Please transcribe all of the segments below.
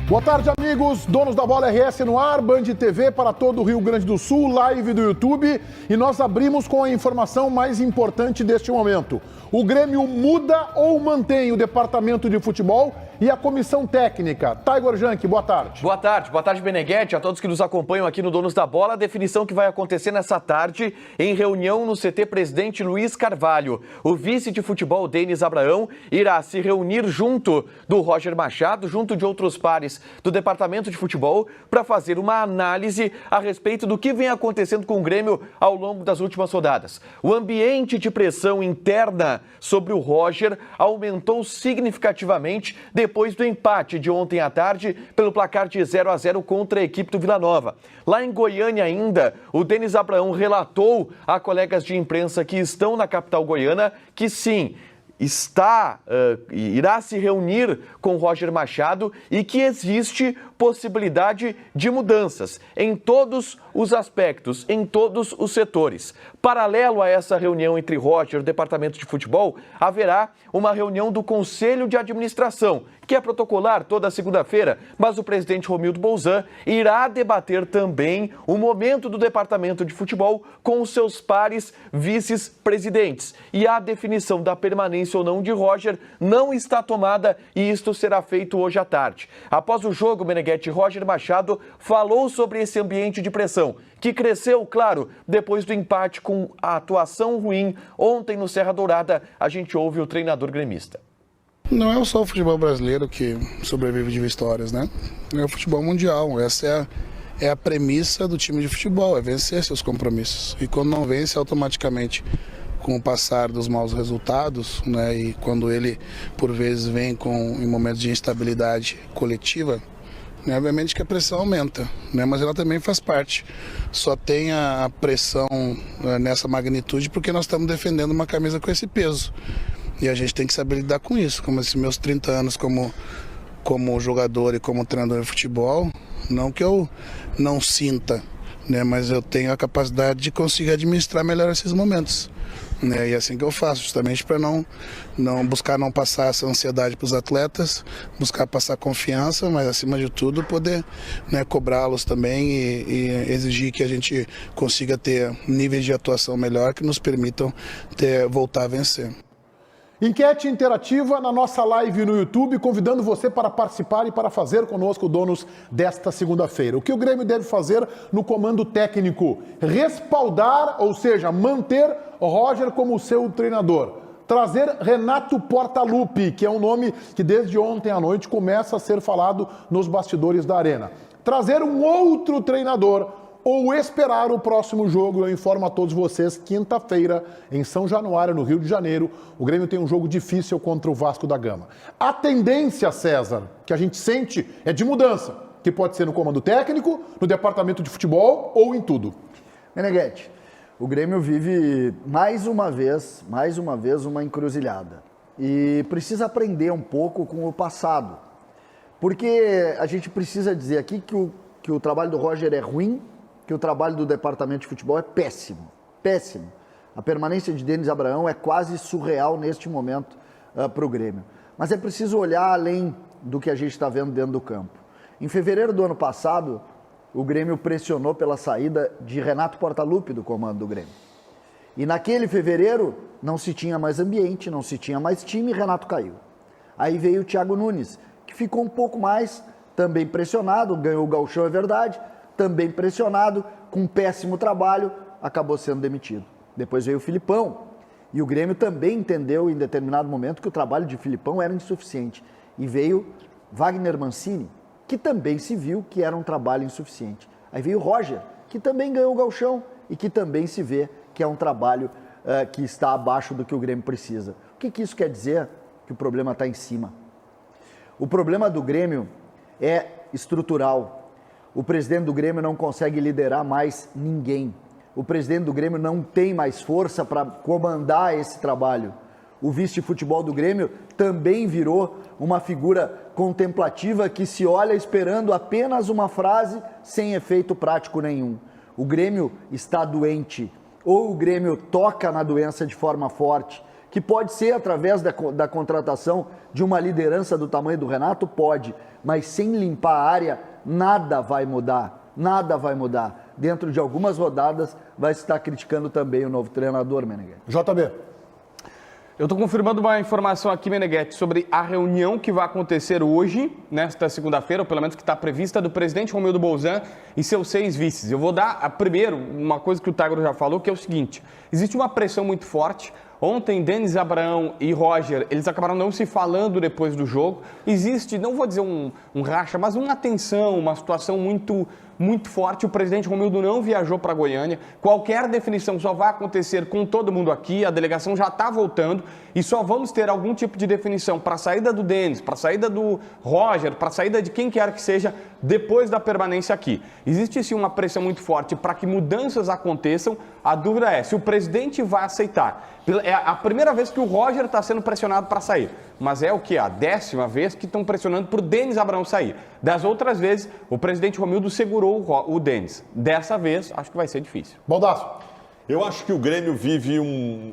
Boa tarde, amigos. Donos da Bola RS no ar, Band TV para todo o Rio Grande do Sul, live do YouTube. E nós abrimos com a informação mais importante deste momento. O Grêmio muda ou mantém o departamento de futebol e a comissão técnica? Taigor Jank, boa tarde. Boa tarde, Beneguete, a todos que nos acompanham aqui no Donos da Bola. A definição que vai acontecer nessa tarde em reunião no CT Presidente Luiz Carvalho. O vice de futebol, Denis Abraão, irá se reunir junto do Roger Machado, junto de outros pares do departamento de futebol, para fazer uma análise a respeito do que vem acontecendo com o Grêmio ao longo das últimas rodadas. O ambiente de pressão interna sobre o Roger aumentou significativamente depois do empate de ontem à tarde pelo placar de 0-0 contra a equipe do Vila Nova. Lá em Goiânia ainda, o Denis Abraão relatou a colegas de imprensa que estão na capital goiana que sim, irá se reunir com o Roger Machado e que existe possibilidade de mudanças em todos os aspectos, em todos os setores. Paralelo a essa reunião entre Roger e o departamento de futebol, haverá uma reunião do Conselho de Administração, que é protocolar toda segunda-feira, mas o presidente Romildo Bolzan irá debater também o momento do departamento de futebol com os seus pares vice-presidentes. E a definição da permanência ou não de Roger não está tomada e isto será feito hoje à tarde. Após o jogo, Meneghete, Roger Machado falou sobre esse ambiente de pressão, que cresceu, claro, depois do empate com a atuação ruim ontem no Serra Dourada. A gente ouve o treinador gremista. Não é só o futebol brasileiro que sobrevive de vitórias, né? É o futebol mundial. Essa é a premissa do time de futebol, é vencer seus compromissos. E quando não vence, automaticamente, com o passar dos maus resultados, né? E quando ele, por vezes, vem em momentos de instabilidade coletiva, né? Obviamente que a pressão aumenta, né? Mas ela também faz parte. Só tem a pressão nessa magnitude porque nós estamos defendendo uma camisa com esse peso. E a gente tem que saber lidar com isso, como esses meus 30 anos como jogador e como treinador de futebol, não que eu não sinta, né, mas eu tenho a capacidade de conseguir administrar melhor esses momentos. Né, e é assim que eu faço, justamente para não buscar não passar essa ansiedade para os atletas, buscar passar confiança, mas acima de tudo poder, né, cobrá-los também e exigir que a gente consiga ter níveis de atuação melhor que nos permitam voltar a vencer. Enquete interativa na nossa live no YouTube, convidando você para participar e para fazer conosco o Donos desta segunda-feira. O que o Grêmio deve fazer no comando técnico? Respaldar, ou seja, manter Roger como seu treinador. Trazer Renato Portaluppi, que é um nome que desde ontem à noite começa a ser falado nos bastidores da Arena. Trazer um outro treinador ou esperar o próximo jogo. Eu informo a todos vocês, quinta-feira, em São Januário, no Rio de Janeiro, o Grêmio tem um jogo difícil contra o Vasco da Gama. A tendência, César, que a gente sente é de mudança, que pode ser no comando técnico, no departamento de futebol ou em tudo. Meneghete, o Grêmio vive mais uma vez uma encruzilhada. E precisa aprender um pouco com o passado. Porque a gente precisa dizer aqui que o trabalho do Roger é ruim, que o trabalho do departamento de futebol é péssimo, péssimo. A permanência de Denis Abraão é quase surreal neste momento para o Grêmio. Mas é preciso olhar além do que a gente está vendo dentro do campo. Em fevereiro do ano passado, o Grêmio pressionou pela saída de Renato Portaluppi do comando do Grêmio. E naquele fevereiro não se tinha mais ambiente, não se tinha mais time e Renato caiu. Aí veio o Thiago Nunes, que ficou um pouco mais também pressionado, ganhou o Gauchão, é verdade, também pressionado, com um péssimo trabalho, acabou sendo demitido. Depois veio o Filipão, e o Grêmio também entendeu em determinado momento que o trabalho de Filipão era insuficiente. E veio Wagner Mancini, que também se viu que era um trabalho insuficiente. Aí veio o Roger, que também ganhou o Gauchão e que também se vê que é um trabalho que está abaixo do que o Grêmio precisa. O que isso quer dizer? Que o problema está em cima. O problema do Grêmio é estrutural. O presidente do Grêmio não consegue liderar mais ninguém. O presidente do Grêmio não tem mais força para comandar esse trabalho. O vice de futebol do Grêmio também virou uma figura contemplativa que se olha esperando apenas uma frase sem efeito prático nenhum. O Grêmio está doente. Ou o Grêmio toca na doença de forma forte Que pode ser através da contratação de uma liderança do tamanho do Renato? Pode, mas sem limpar a área, nada vai mudar, nada vai mudar. Dentro de algumas rodadas, vai se estar criticando também o novo treinador, Meneghetti. JB. Eu estou confirmando uma informação aqui, Meneghetti, sobre a reunião que vai acontecer hoje, nesta segunda-feira, ou pelo menos que está prevista, do presidente Romildo Bolzan e seus 6 vices. Eu vou dar, primeiro, uma coisa que o Tagro já falou, que é o seguinte: existe uma pressão muito forte. Ontem, Denis Abraão e Roger, eles acabaram não se falando depois do jogo. Existe, não vou dizer um racha, mas uma tensão, uma situação muito forte. O presidente Romildo não viajou para Goiânia. Qualquer definição só vai acontecer com todo mundo aqui. A delegação já está voltando e só vamos ter algum tipo de definição para a saída do Denis, para a saída do Roger, para a saída de quem quer que seja depois da permanência aqui. Existe sim uma pressão muito forte para que mudanças aconteçam. A dúvida é se o presidente vai aceitar. É a primeira vez que o Roger está sendo pressionado para sair, mas é o que? A 10ª vez que estão pressionando para o Denis Abraão sair. Das outras vezes, o presidente Romildo segurou o Denis. Dessa vez, acho que vai ser difícil. Baldasso. Eu acho que o Grêmio vive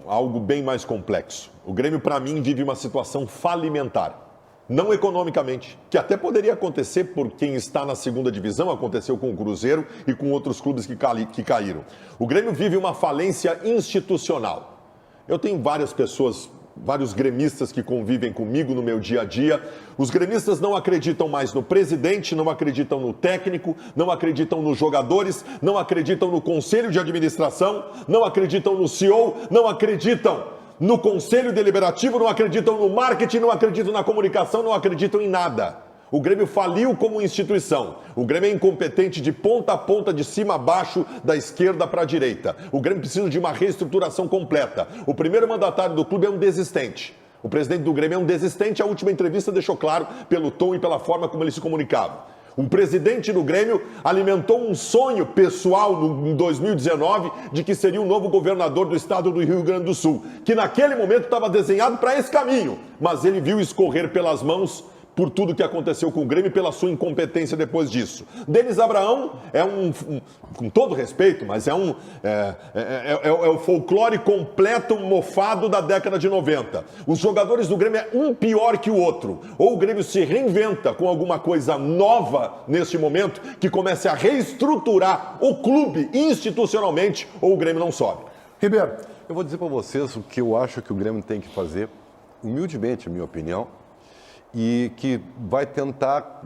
algo bem mais complexo. O Grêmio, para mim, vive uma situação falimentar. Não economicamente, que até poderia acontecer por quem está na segunda divisão, aconteceu com o Cruzeiro e com outros clubes que caíram. O Grêmio vive uma falência institucional. Eu tenho várias pessoas, vários gremistas que convivem comigo no meu dia a dia. Os gremistas não acreditam mais no presidente, não acreditam no técnico, não acreditam nos jogadores, não acreditam no conselho de administração, não acreditam no CEO, não acreditam no conselho deliberativo, não acreditam no marketing, não acreditam na comunicação, não acreditam em nada. O Grêmio faliu como instituição. O Grêmio é incompetente de ponta a ponta, de cima a baixo, da esquerda para a direita. O Grêmio precisa de uma reestruturação completa. O primeiro mandatário do clube é um desistente. O presidente do Grêmio é um desistente. A última entrevista deixou claro pelo tom e pela forma como ele se comunicava. Um presidente do Grêmio alimentou um sonho pessoal em 2019 de que seria o novo governador do estado do Rio Grande do Sul, que naquele momento estava desenhado para esse caminho, mas ele viu escorrer pelas mãos por tudo que aconteceu com o Grêmio e pela sua incompetência depois disso. Denis Abraão é com todo respeito, mas é o folclore completo mofado da década de 90. Os jogadores do Grêmio é um pior que o outro. Ou o Grêmio se reinventa com alguma coisa nova neste momento, que comece a reestruturar o clube institucionalmente, ou o Grêmio não sobe. Ribeiro. Eu vou dizer para vocês o que eu acho que o Grêmio tem que fazer, humildemente, a minha opinião, e que vai tentar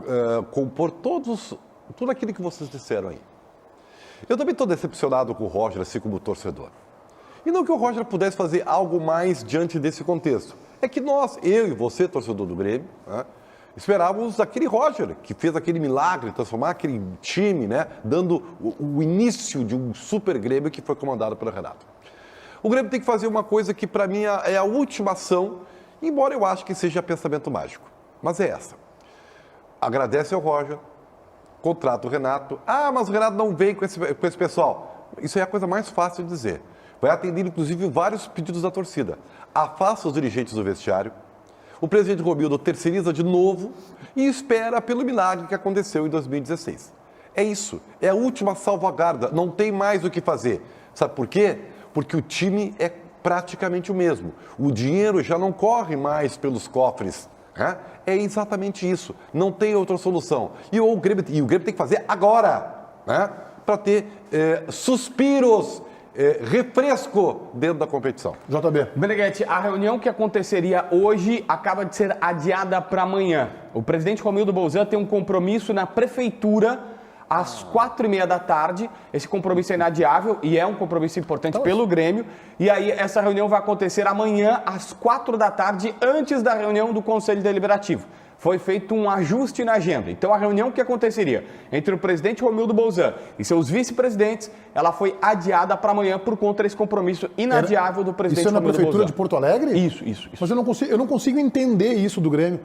compor tudo aquilo que vocês disseram aí. Eu também estou decepcionado com o Roger, assim como torcedor. E não que o Roger pudesse fazer algo mais diante desse contexto. É que eu e você, torcedor do Grêmio, né, esperávamos aquele Roger, que fez aquele milagre, transformar aquele time, né, dando o início de um super Grêmio que foi comandado pelo Renato. O Grêmio tem que fazer uma coisa que, para mim, é a última ação, embora eu acho que seja pensamento mágico. Mas é essa. Agradece ao Roger, contrata o Renato. Ah, mas o Renato não vem com esse pessoal. Isso é a coisa mais fácil de dizer. Vai atender, inclusive, vários pedidos da torcida. Afasta os dirigentes do vestiário. O presidente Romildo terceiriza de novo e espera pelo milagre que aconteceu em 2016. É isso. É a última salvaguarda. Não tem mais o que fazer. Sabe por quê? Porque o time é praticamente o mesmo. O dinheiro já não corre mais pelos cofres. É exatamente isso. Não tem outra solução. E o Grêmio tem que fazer agora, né? Para ter suspiros, refresco dentro da competição. JB. Meneghetti, a reunião que aconteceria hoje acaba de ser adiada para amanhã. O presidente Romildo Bolzan tem um compromisso na prefeitura às 4h30 da tarde. Esse compromisso é inadiável e é um compromisso importante pelo Grêmio. E aí essa reunião vai acontecer amanhã às 4 da tarde, antes da reunião do Conselho Deliberativo. Foi feito um ajuste na agenda. Então a reunião que aconteceria entre o presidente Romildo Bolzan e seus vice-presidentes, ela foi adiada para amanhã por conta desse compromisso inadiável do presidente Romildo Bolzan. Isso é na prefeitura de Porto Alegre? Isso. Mas eu não consigo entender isso do Grêmio.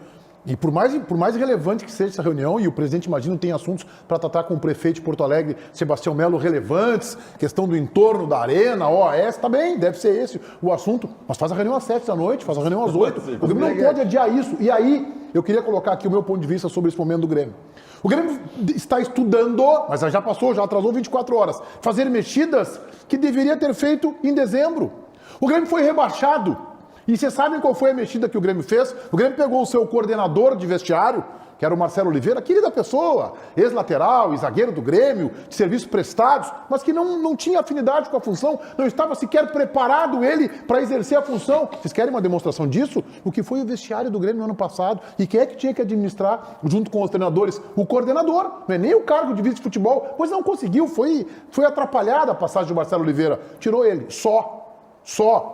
E por mais relevante que seja essa reunião, e o presidente, imagino, tem assuntos para tratar com o prefeito de Porto Alegre, Sebastião Melo, relevantes, questão do entorno da arena, OAS, tá bem, deve ser esse o assunto, mas faz a reunião às 7 da noite, faz a reunião às 8. O Grêmio não pode adiar isso. E aí, eu queria colocar aqui o meu ponto de vista sobre esse momento do Grêmio. O Grêmio está estudando, mas já passou, já atrasou 24 horas, fazer mexidas que deveria ter feito em dezembro. O Grêmio foi rebaixado E vocês sabem qual foi a mexida que o Grêmio fez? O Grêmio pegou o seu coordenador de vestiário, que era o Marcelo Oliveira, querida pessoa, ex-lateral e zagueiro do Grêmio, de serviços prestados, mas que não tinha afinidade com a função, não estava sequer preparado ele para exercer a função. Vocês querem uma demonstração disso? O que foi o vestiário do Grêmio no ano passado? E quem é que tinha que administrar, junto com os treinadores? O coordenador, não é nem o cargo de vice de futebol, pois não conseguiu, foi atrapalhada a passagem do Marcelo Oliveira. Tirou ele, só.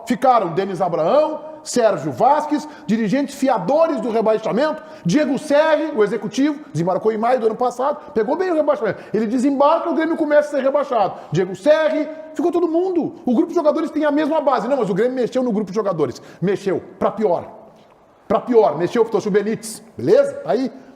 Ficaram Denis Abraão, Sérgio Vasquez, dirigentes fiadores do rebaixamento, Diego Serri, o executivo, desembarcou em maio do ano passado, pegou bem o rebaixamento. Ele desembarca, o Grêmio começa a ser rebaixado. Diego Serri, ficou todo mundo. O grupo de jogadores tem a mesma base. Não, mas o Grêmio mexeu no grupo de jogadores. Mexeu pra pior. Mexeu, trouxe o Benítez. Beleza?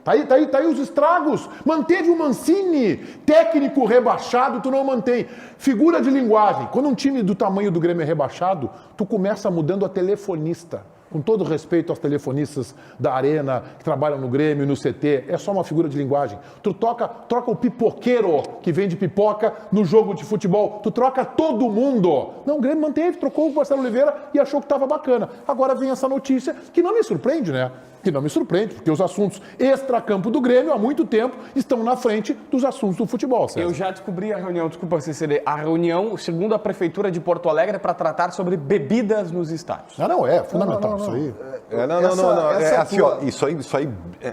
Tá aí os estragos. Manteve o Mancini, técnico rebaixado, tu não mantém. Figura de linguagem. Quando um time do tamanho do Grêmio é rebaixado, tu começa mudando a telefonista. Com todo respeito aos telefonistas da Arena, que trabalham no Grêmio, no CT, é só uma figura de linguagem. Tu troca o pipoqueiro que vende pipoca no jogo de futebol. Tu troca todo mundo. Não, o Grêmio manteve, trocou o Marcelo Oliveira e achou que estava bacana. Agora vem essa notícia que não me surpreende, né? Que não me surpreende, porque os assuntos extracampo do Grêmio há muito tempo estão na frente dos assuntos do futebol, César. Eu já descobri a reunião, desculpa, CCD, a reunião, segundo a Prefeitura de Porto Alegre, para tratar sobre bebidas nos estádios. É fundamental isso aí. É assim, ó, isso aí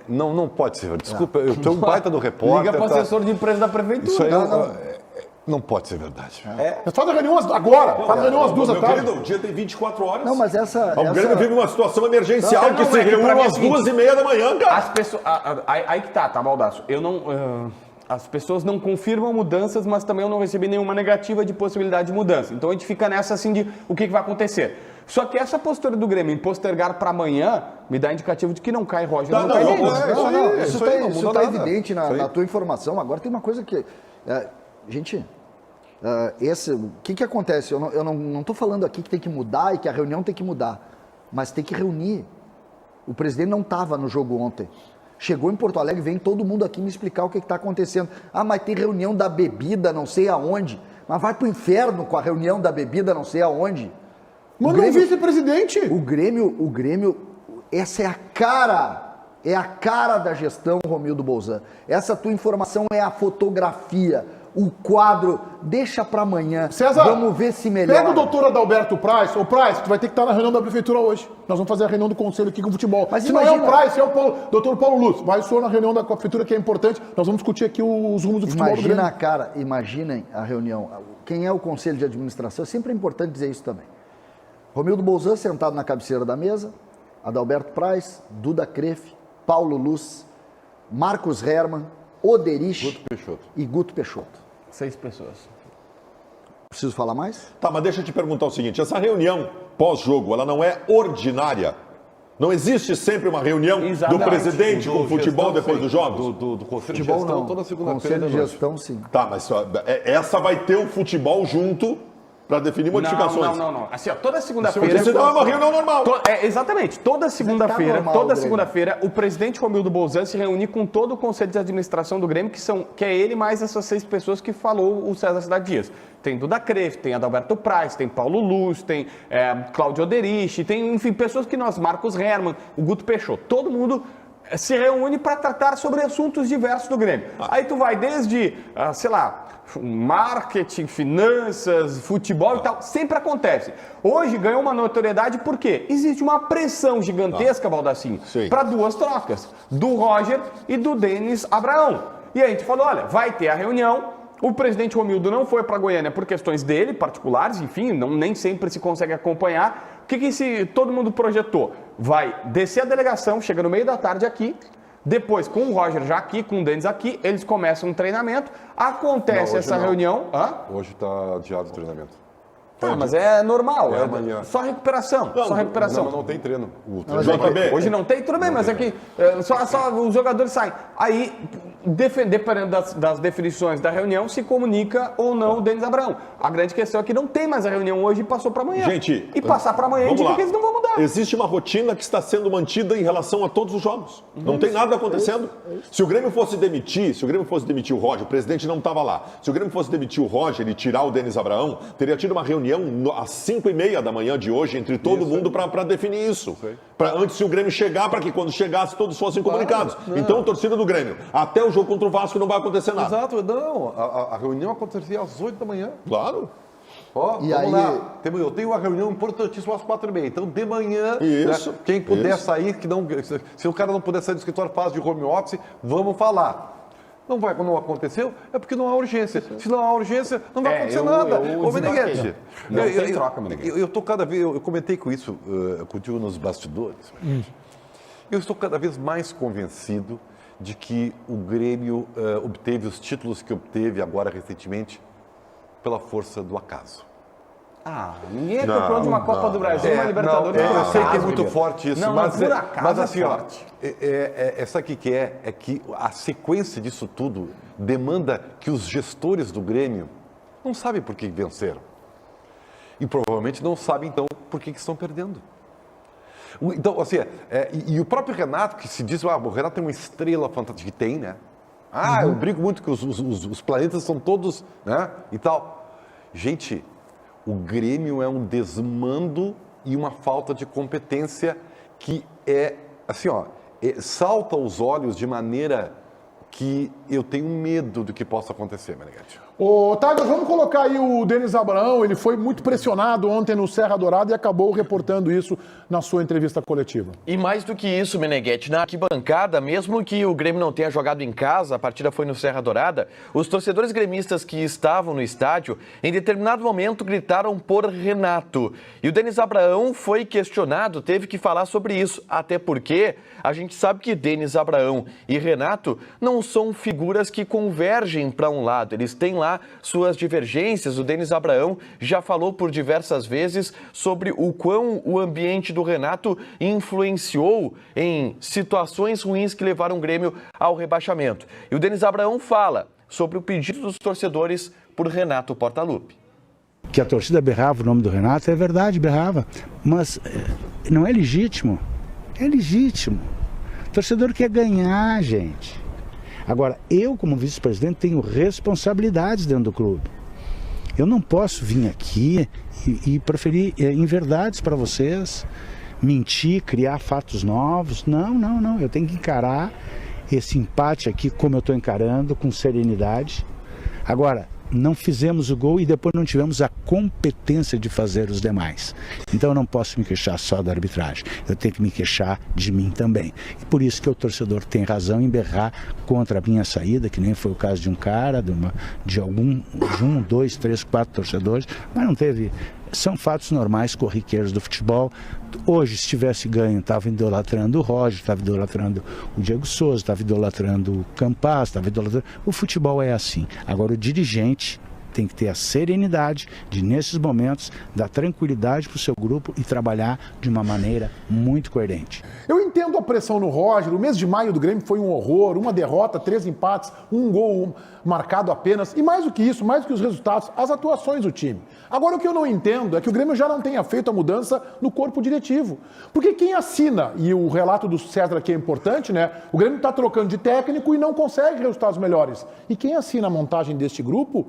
não pode ser. Desculpa, eu sou um baita do repórter. Liga para o assessor de imprensa da Prefeitura. Isso aí não pode ser verdade. Faz a reunião agora, faz a reunião às 2 da tarde. Querido, o dia tem 24 horas. Não, mas O Grêmio vive uma situação emergencial que se reúne às 2h30 da manhã, cara. As pessoas, aí que tá, Baldasso. Eu não... as pessoas não confirmam mudanças, mas também eu não recebi nenhuma negativa de possibilidade de mudança. Então a gente fica nessa assim de o que vai acontecer. Só que essa postura do Grêmio em postergar para amanhã me dá indicativo de que não cai Roger, não cai Denis. Isso está evidente na tua informação. Agora tem uma coisa que... gente, o que acontece? Eu não estou falando aqui que tem que mudar e que a reunião tem que mudar, mas tem que reunir. O presidente não estava no jogo ontem. Chegou em Porto Alegre, vem todo mundo aqui me explicar o que está acontecendo. Ah, mas tem reunião da bebida, não sei aonde. Mas vai pro inferno com a reunião da bebida, não sei aonde. Manda um vice-presidente. O Grêmio, essa é a cara da gestão, Romildo Bolzan. Essa tua informação é a fotografia, o quadro, deixa para amanhã. César, vamos ver se melhora. Pega o doutor Adalberto Price. Ô, Price, tu vai ter que estar na reunião da prefeitura hoje. Nós vamos fazer a reunião do conselho aqui com o futebol. Mas se imagina... não é o Price, é o doutor Paulo Luz. Vai o senhor na reunião da prefeitura que é importante. Nós vamos discutir aqui os rumos do futebol do Grêmio. Imaginem a reunião. Quem é o conselho de administração? É sempre importante dizer isso também. Romildo Bolzan sentado na cabeceira da mesa, Adalberto Price, Duda Crefe, Paulo Luz, Marcos Herman, Oderich e Guto Peixoto. 6 pessoas. Preciso falar mais? Tá, mas deixa eu te perguntar o seguinte, essa reunião pós-jogo, ela não é ordinária? Não existe sempre uma reunião do presidente com o futebol depois dos jogos? Do conselho de Futebol gestão não. toda segunda-feira. Conselho de gestão, sim. Tá, mas essa vai ter o futebol junto para definir modificações. Não. Assim, ó, toda segunda-feira... Isso não é uma reunião normal. Exatamente. Toda segunda-feira, o presidente Romildo Bolzan se reúne com todo o conselho de administração do Grêmio, que é ele mais essas 6 pessoas que falou o César Cidade Dias. Tem Duda Crefe, tem Adalberto Price, tem Paulo Luz, tem Cláudio Oderich, tem, enfim, pessoas que nós, Marcos Herman, o Guto Peixoto, todo mundo se reúne para tratar sobre assuntos diversos do Grêmio. Aí tu vai desde, marketing, finanças, futebol e tal, sempre acontece. Hoje ganhou uma notoriedade porque existe uma pressão gigantesca, Baldacinho, para 2 trocas, do Roger e do Denis Abraão. E aí a gente falou, olha, vai ter a reunião, o presidente Romildo não foi para Goiânia por questões dele, particulares, enfim, nem sempre se consegue acompanhar. O que todo mundo projetou? Vai descer a delegação, chega no meio da tarde aqui, depois com o Roger já aqui, com o Denis aqui, eles começam um treinamento, acontece essa reunião... Hoje está adiado o treinamento. Tá, mas é normal, amanhã. Só recuperação, só recuperação. Não tem treino. Hoje não tem, tudo bem, mas é que só os jogadores saem. Aí, dependendo das definições da reunião, se comunica ou não o Denis Abraão. A grande questão é que não tem mais a reunião hoje e passou para amanhã. Gente, e passar para amanhã indica que eles não vão mudar. existe uma rotina que está sendo mantida em relação a todos os jogos. Não tem nada acontecendo. Se o Grêmio fosse demitir o Roger, o presidente não estava lá. Se o Grêmio fosse demitir o Roger e tirar o Denis Abraão, teria tido uma reunião às 5h30 da manhã de hoje entre todo mundo para definir isso. Antes de o Grêmio chegar, para que quando chegasse todos fossem comunicados. Então, torcida do Grêmio, até o jogo contra o Vasco não vai acontecer nada. Exato, não. A reunião acontecia às 8 da manhã. Claro. Ó, E vamos aí- lá. Eu tenho uma reunião importantíssima às 4h30. Então, de manhã, Isso, né, quem puder isso. sair, se o cara não puder sair do escritório, faz de home office, vamos falar. Não aconteceu, é porque não há urgência. Se não há urgência, não vai acontecer nada. Ô, Meneghetti, Não tem troca, Meneghetti. eu tô cada vez, eu comentei com isso contigo nos bastidores. Eu estou cada vez mais convencido de que o Grêmio obteve os títulos que obteve agora recentemente pela força do acaso. Ninguém é campeão de uma Copa do Brasil, uma Libertadores. Eu por sei que é acaso, muito Miguel. forte isso, Não, mas, por acaso mas é assim, ó, forte. sabe o que é? É que a sequência disso tudo demanda que os gestores do Grêmio não sabem por que venceram. E provavelmente não sabem, então, por que estão perdendo. Então, assim, e o próprio Renato, que se diz, o Renato tem uma estrela fantástica, que tem, né? Eu brigo muito que os planetas são todos, né? E tal. Gente, o Grêmio é um desmando e uma falta de competência que é, assim, salta aos olhos de maneira que eu tenho medo do que possa acontecer, Meneghetti. Ô, Otávio, vamos colocar aí o Denis Abraão. Ele foi muito pressionado ontem no Serra Dourada e acabou reportando isso na sua entrevista coletiva. E mais do que isso, Meneghetti, na arquibancada, mesmo que o Grêmio não tenha jogado em casa, a partida foi no Serra Dourada, os torcedores gremistas que estavam no estádio, em determinado momento, gritaram por Renato. E o Denis Abraão foi questionado, teve que falar sobre isso, até porque a gente sabe que Denis Abraão e Renato não são figuras que convergem para um lado, eles têm lá suas divergências. O Denis Abraão já falou por diversas vezes sobre o quão o ambiente do Renato influenciou em situações ruins que levaram o Grêmio ao rebaixamento. E o Denis Abraão fala sobre o pedido dos torcedores por Renato Portaluppi. Que a torcida berrava o nome do Renato, é verdade, berrava, mas não é legítimo. É legítimo. O torcedor quer ganhar, gente. Agora, eu, como vice-presidente, tenho responsabilidades dentro do clube. Eu não posso vir aqui e proferir inverdades para vocês, mentir, criar fatos novos. Não. Eu tenho que encarar esse empate aqui como eu estou encarando, com serenidade. Agora, não fizemos o gol e depois não tivemos a competência de fazer os demais. Então eu não posso me queixar só da arbitragem, eu tenho que me queixar de mim também. E por isso que o torcedor tem razão em berrar contra a minha saída, que nem foi o caso de um cara, de um, dois, três, quatro torcedores, mas não teve. São fatos normais, corriqueiros do futebol. Hoje, se tivesse ganho, estava idolatrando o Roger, estava idolatrando o Diego Souza, estava idolatrando o Campas, estava idolatrando... O futebol é assim. Agora, o dirigente tem que ter a serenidade de, nesses momentos, dar tranquilidade para o seu grupo e trabalhar de uma maneira muito coerente. Eu entendo a pressão no Roger. O mês de maio do Grêmio foi um horror, uma derrota, 3 empates, um gol marcado apenas. E mais do que isso, mais do que os resultados, as atuações do time. Agora, o que eu não entendo é que o Grêmio já não tenha feito a mudança no corpo diretivo. Porque quem assina, e o relato do César aqui é importante, né? O Grêmio está trocando de técnico e não consegue resultados melhores. E quem assina a montagem deste grupo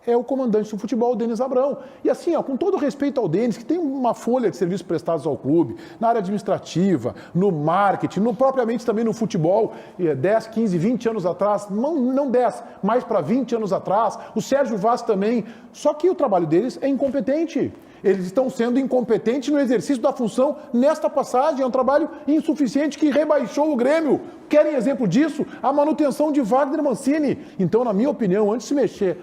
é o comandante do futebol, o Denis Abraão. E assim, com todo respeito ao Denis, que tem uma folha de serviços prestados ao clube, na área administrativa, no marketing, propriamente também no futebol, 10, 15, 20 anos atrás, não 10, mais para 20 anos atrás, o Sérgio Vaz também. Só que o trabalho deles é incompetente. Eles estão sendo incompetentes no exercício da função nesta passagem. É um trabalho insuficiente que rebaixou o Grêmio. Querem exemplo disso? A manutenção de Wagner Mancini. Então, na minha opinião, antes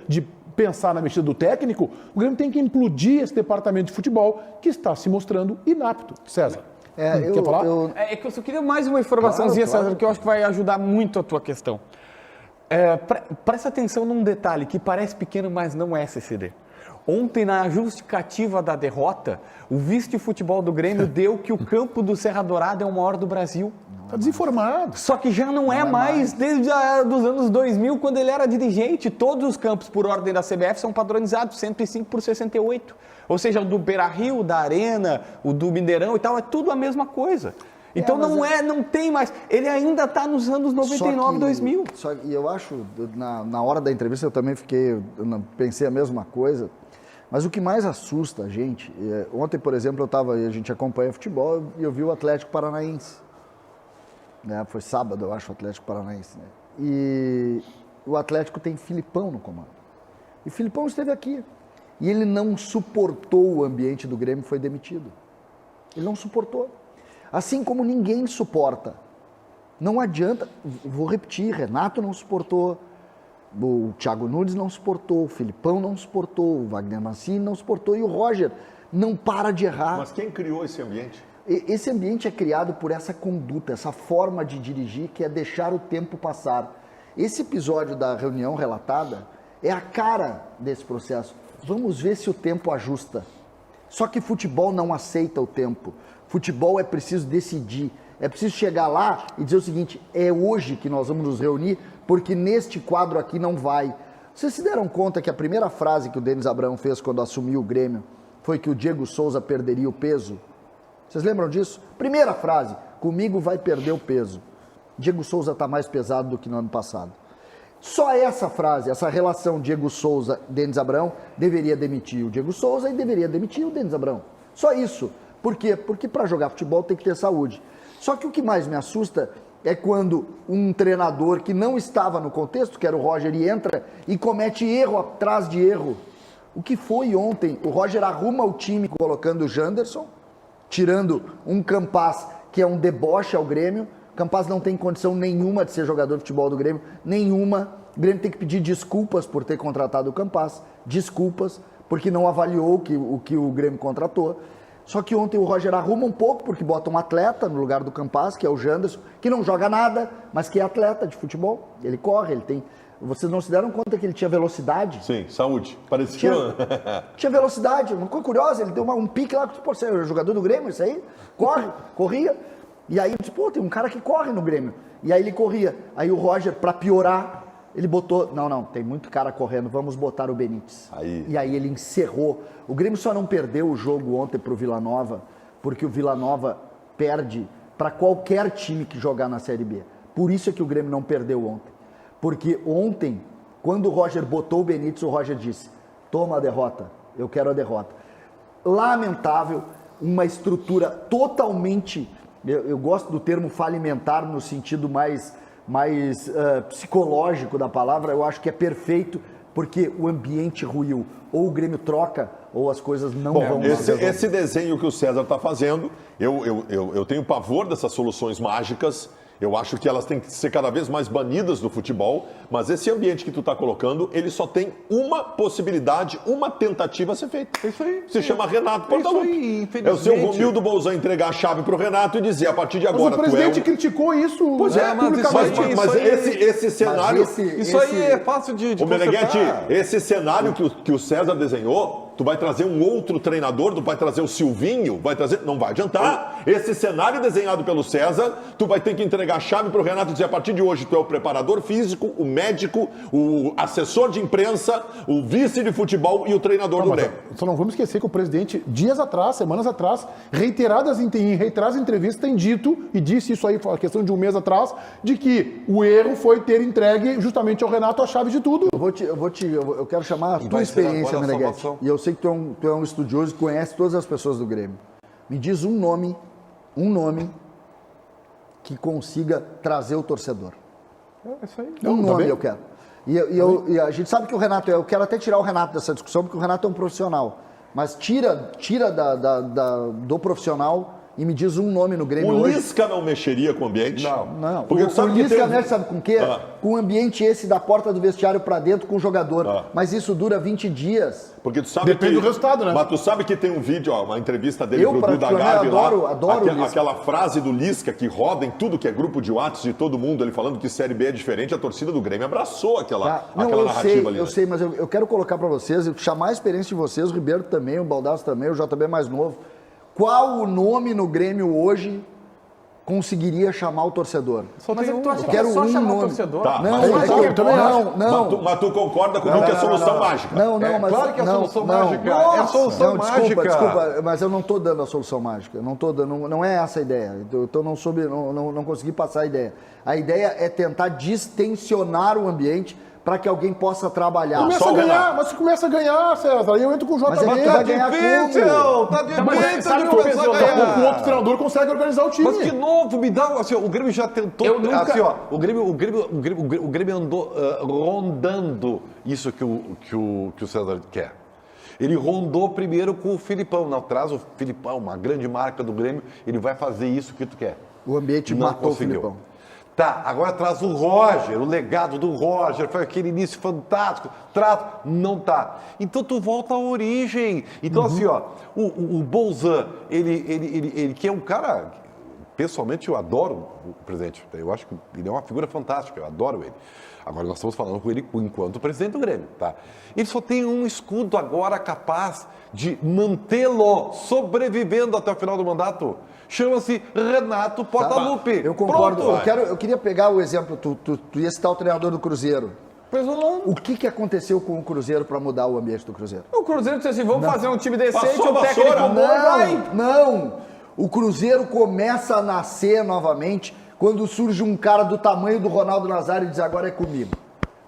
de pensar na mexida do técnico, o Grêmio tem que implodir esse departamento de futebol que está se mostrando inapto. César, quer falar? É que eu só queria mais uma informaçãozinha, Claro. César, que eu acho que vai ajudar muito a tua questão. Presta atenção num detalhe que parece pequeno, mas não é, CCD. Ontem, na justificativa da derrota, o vice-futebol do Grêmio deu que o campo do Serra Dourada é o maior do Brasil. Tá desinformado. Só que já não é mais desde os anos 2000, quando ele era dirigente. Todos os campos, por ordem da CBF, são padronizados, 105 por 68. Ou seja, o do Beira-Rio, o da Arena, o do Mineirão e tal, é tudo a mesma coisa. Então não tem mais. Ele ainda está nos anos 99, 2000. E eu acho, na hora da entrevista eu também pensei a mesma coisa. Mas o que mais assusta a gente, ontem, por exemplo, a gente acompanha futebol e eu vi o Atlético Paranaense. Né? Foi sábado, eu acho, o Atlético Paranaense. Né? E o Atlético tem Filipão no comando. E o Filipão esteve aqui. E ele não suportou o ambiente do Grêmio e foi demitido. Ele não suportou. Assim como ninguém suporta. Não adianta, vou repetir, Renato não suportou, o Thiago Nunes não suportou, o Filipão não suportou, o Wagner Mancini não suportou e o Roger não para de errar. Mas quem criou esse ambiente? Esse ambiente é criado por essa conduta, essa forma de dirigir que é deixar o tempo passar. Esse episódio da reunião relatada é a cara desse processo. Vamos ver se o tempo ajusta. Só que futebol não aceita o tempo. Futebol é preciso decidir. É preciso chegar lá e dizer o seguinte, é hoje que nós vamos nos reunir, porque neste quadro aqui não vai. Vocês se deram conta que a primeira frase que o Denis Abrão fez quando assumiu o Grêmio foi que o Diego Souza perderia o peso? Vocês lembram disso? Primeira frase, comigo vai perder o peso. Diego Souza está mais pesado do que no ano passado. Só essa frase, essa relação Diego Souza, Denis Abrão, deveria demitir o Diego Souza e deveria demitir o Denis Abrão. Só isso. Por quê? Porque para jogar futebol tem que ter saúde. Só que o que mais me assusta é quando um treinador que não estava no contexto, que era o Roger, e entra e comete erro atrás de erro. O que foi ontem? O Roger arruma o time colocando o Janderson, tirando um Campaz que é um deboche ao Grêmio. Campaz não tem condição nenhuma de ser jogador de futebol do Grêmio, nenhuma. O Grêmio tem que pedir desculpas por ter contratado o Campaz, desculpas, porque não avaliou o que o Grêmio contratou. Só que ontem o Roger arruma um pouco, porque bota um atleta no lugar do Campaz, que é o Janderson, que não joga nada, mas que é atleta de futebol. Ele corre, ele tem... Vocês não se deram conta que ele tinha velocidade? Sim, saúde. Parecia... Tinha velocidade, uma coisa curiosa, ele deu um pique lá, pô, você é jogador do Grêmio, isso aí? Corria. E aí, eu disse, pô, tem um cara que corre no Grêmio. E aí ele corria. Aí o Roger, pra piorar, ele botou, não, tem muito cara correndo, vamos botar o Benítez. E aí ele encerrou. O Grêmio só não perdeu o jogo ontem pro Vila Nova, porque o Vila Nova perde para qualquer time que jogar na Série B. Por isso é que o Grêmio não perdeu ontem. Porque ontem, quando o Roger botou o Benítez, o Roger disse, toma a derrota, eu quero a derrota. Lamentável, uma estrutura totalmente, eu gosto do termo falimentar no sentido mais psicológico da palavra, eu acho que é perfeito, porque o ambiente ruiu. Ou o Grêmio troca, ou as coisas não vão... Esse desenho que o César está fazendo, eu tenho pavor dessas soluções mágicas. Eu acho que elas têm que ser cada vez mais banidas do futebol, mas esse ambiente que tu está colocando, ele só tem uma possibilidade, uma tentativa a ser feita. É isso aí. Se chama Renato Portaluppi. É o seu Romildo Bolzan entregar a chave para o Renato e dizer, a partir de agora... Mas o presidente criticou isso. Pois é, mas esse cenário... Isso aí é fácil de Ô, Meneghetti, esse cenário que o César desenhou... Tu vai trazer um outro treinador, tu vai trazer o Silvinho, não vai adiantar. Esse cenário desenhado pelo César, tu vai ter que entregar a chave para o Renato e dizer, a partir de hoje tu é o preparador físico, o médico, o assessor de imprensa, o vice de futebol e o treinador do Grêmio. Só não vamos esquecer que o presidente, semanas atrás, em reiteradas entrevistas, tem dito, e disse isso aí, a questão de um mês atrás, de que o erro foi ter entregue justamente ao Renato a chave de tudo. Eu quero chamar a tua experiência, Meneghetti. E eu sei que tu é um estudioso e conhece todas as pessoas do Grêmio. Me diz um nome que consiga trazer o torcedor. É isso aí. Um nome eu quero. E a gente sabe que o Renato, eu quero até tirar o Renato dessa discussão, porque o Renato é um profissional. Mas tira do profissional e me diz um nome no Grêmio O hoje. Lisca não mexeria com o ambiente? Não, Porque tu sabe o que Lisca tem... mexe, sabe com o quê? Com o ambiente esse da porta do vestiário pra dentro com o jogador. Mas isso dura 20 dias. Porque tu sabe Depende que... do resultado, né? Mas tu sabe que tem um vídeo, ó, uma entrevista dele Eu, pro Duda particularmente, Garbi lá. adoro o Lisca. Aquela frase do Lisca que roda em tudo que é grupo de WhatsApp de todo mundo, ele falando que Série B é diferente, a torcida do Grêmio abraçou aquela narrativa ali. Eu sei, mas eu quero colocar pra vocês, eu chamar a experiência de vocês, o Ribeiro também, o Baldasso também, o JB mais novo. Qual o nome no Grêmio hoje conseguiria chamar o torcedor? Mas tu acha Eu que quero é só um chamar o nome. torcedor? Tá, Não, mas não. tu concorda comigo que é solução mágica? Não, mas claro que é a solução não. mágica. É a solução mágica. Desculpa, mas eu não estou dando a solução mágica. Eu não tô dando, não é essa a ideia. Então não consegui passar a ideia. A ideia é tentar distensionar o ambiente para que alguém possa trabalhar. Começa a ganhar, mas você começa a ganhar, César. Aí eu entro com o JB. Mas é que tu vai ganhar como? Tá difícil Sabe de que começar a daqui a pouco o ganhar. outro treinador consegue organizar o time. Mas de novo, me dá. Assim, o Grêmio já tentou. Eu nunca- Assim, ó, o Grêmio andou rondando isso que o César quer. Ele rondou primeiro com o Filipão. Não, traz o Filipão, uma grande marca do Grêmio. Ele vai fazer isso que tu quer. O ambiente Não matou conseguiu. o Filipão. Tá, agora traz o Roger, o legado do Roger, foi aquele início fantástico, trato, não tá. Então tu volta à origem. Então assim, ó, o Bolzan, ele que é um cara, pessoalmente eu adoro o presidente, eu acho que ele é uma figura fantástica, eu adoro ele. Agora nós estamos falando com ele enquanto presidente do Grêmio, tá? Ele só tem um escudo agora capaz de mantê-lo sobrevivendo até o final do mandato. Chama-se Renato Portaluppi. Eu concordo. Pronto. Eu queria pegar o exemplo, tu ia citar o treinador do Cruzeiro. Pois eu não. O que aconteceu com o Cruzeiro para mudar o ambiente do Cruzeiro? O Cruzeiro disse assim, vamos fazer um time decente, Passou o a técnico vassoura. bom vai. Não! O Cruzeiro começa a nascer novamente quando surge um cara do tamanho do Ronaldo Nazário e diz, agora é comigo.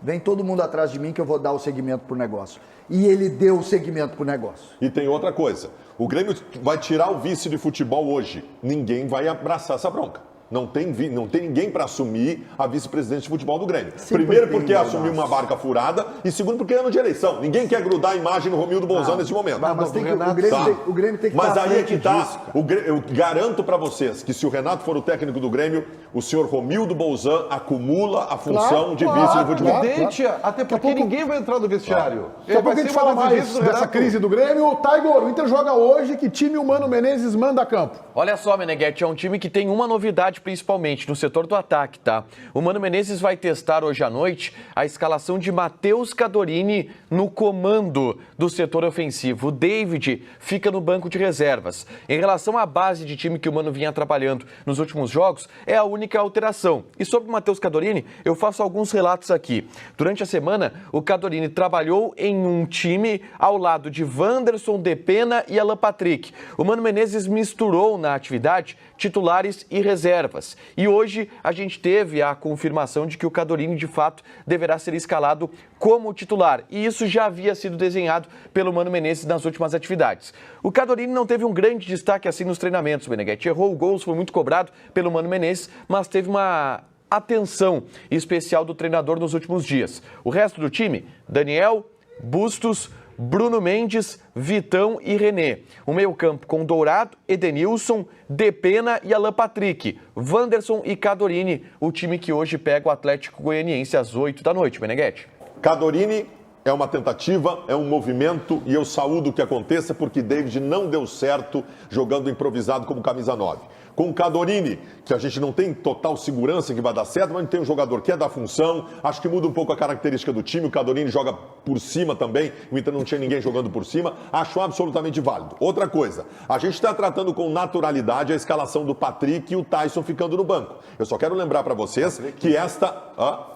Vem todo mundo atrás de mim que eu vou dar o segmento pro negócio. E ele deu o segmento pro negócio. E tem outra coisa. O Grêmio vai tirar o vice de futebol hoje. Ninguém vai abraçar essa bronca. Não tem ninguém para assumir a vice-presidente de futebol do Grêmio. Sempre Primeiro tem, porque Baldasso. assumiu uma barca furada e segundo porque é ano de eleição. Ninguém quer grudar a imagem no Romildo Bolzan nesse momento. Mas tem que, Tá. o Grêmio tem que Mas estar à aí é frente que tá. disso, cara. Eu garanto para vocês que se o Renato for o técnico do Grêmio, o senhor Romildo Bolzan acumula a função de vice de futebol. Evidente, até porque ninguém vai entrar no vestiário. Daqui a pouco a gente fala mais dessa crise do Grêmio. Taigor, o Inter joga hoje. Que time o Mano Menezes manda a campo? Olha só, Meneghetti, é um time que tem uma novidade principalmente no setor do ataque, tá? O Mano Menezes vai testar hoje à noite a escalação de Matheus Cadorini no comando do setor ofensivo. O David fica no banco de reservas. Em relação à base de time que o Mano vinha trabalhando nos últimos jogos, é a única alteração. E sobre o Matheus Cadorini, eu faço alguns relatos aqui. Durante a semana, o Cadorini trabalhou em um time ao lado de Wanderson, Depena e Alan Patrick. O Mano Menezes misturou na atividade titulares e reservas. E hoje a gente teve a confirmação de que o Cadorini, de fato, deverá ser escalado como titular. E isso já havia sido desenhado pelo Mano Menezes nas últimas atividades. O Cadorini não teve um grande destaque assim nos treinamentos, Meneghetti. Errou gols, foi muito cobrado pelo Mano Menezes, mas teve uma atenção especial do treinador nos últimos dias. O resto do time, Daniel, Bustos, Bruno Mendes, Vitão e René. O meio-campo com Dourado, Edenilson, Depena e Alan Patrick. Wanderson e Cadorini, o time que hoje pega o Atlético Goianiense às 8 da noite, Meneghetti. Cadorini é uma tentativa, é um movimento e eu saúdo o que aconteça porque David não deu certo jogando improvisado como camisa 9. Com o Cadorini, que a gente não tem total segurança que vai dar certo, mas tem um jogador que é da função, acho que muda um pouco a característica do time, o Cadorini joga por cima também, o Inter não tinha ninguém jogando por cima, acho absolutamente válido. Outra coisa, a gente está tratando com naturalidade a escalação do Patrick e o Tyson ficando no banco. Eu só quero lembrar para vocês que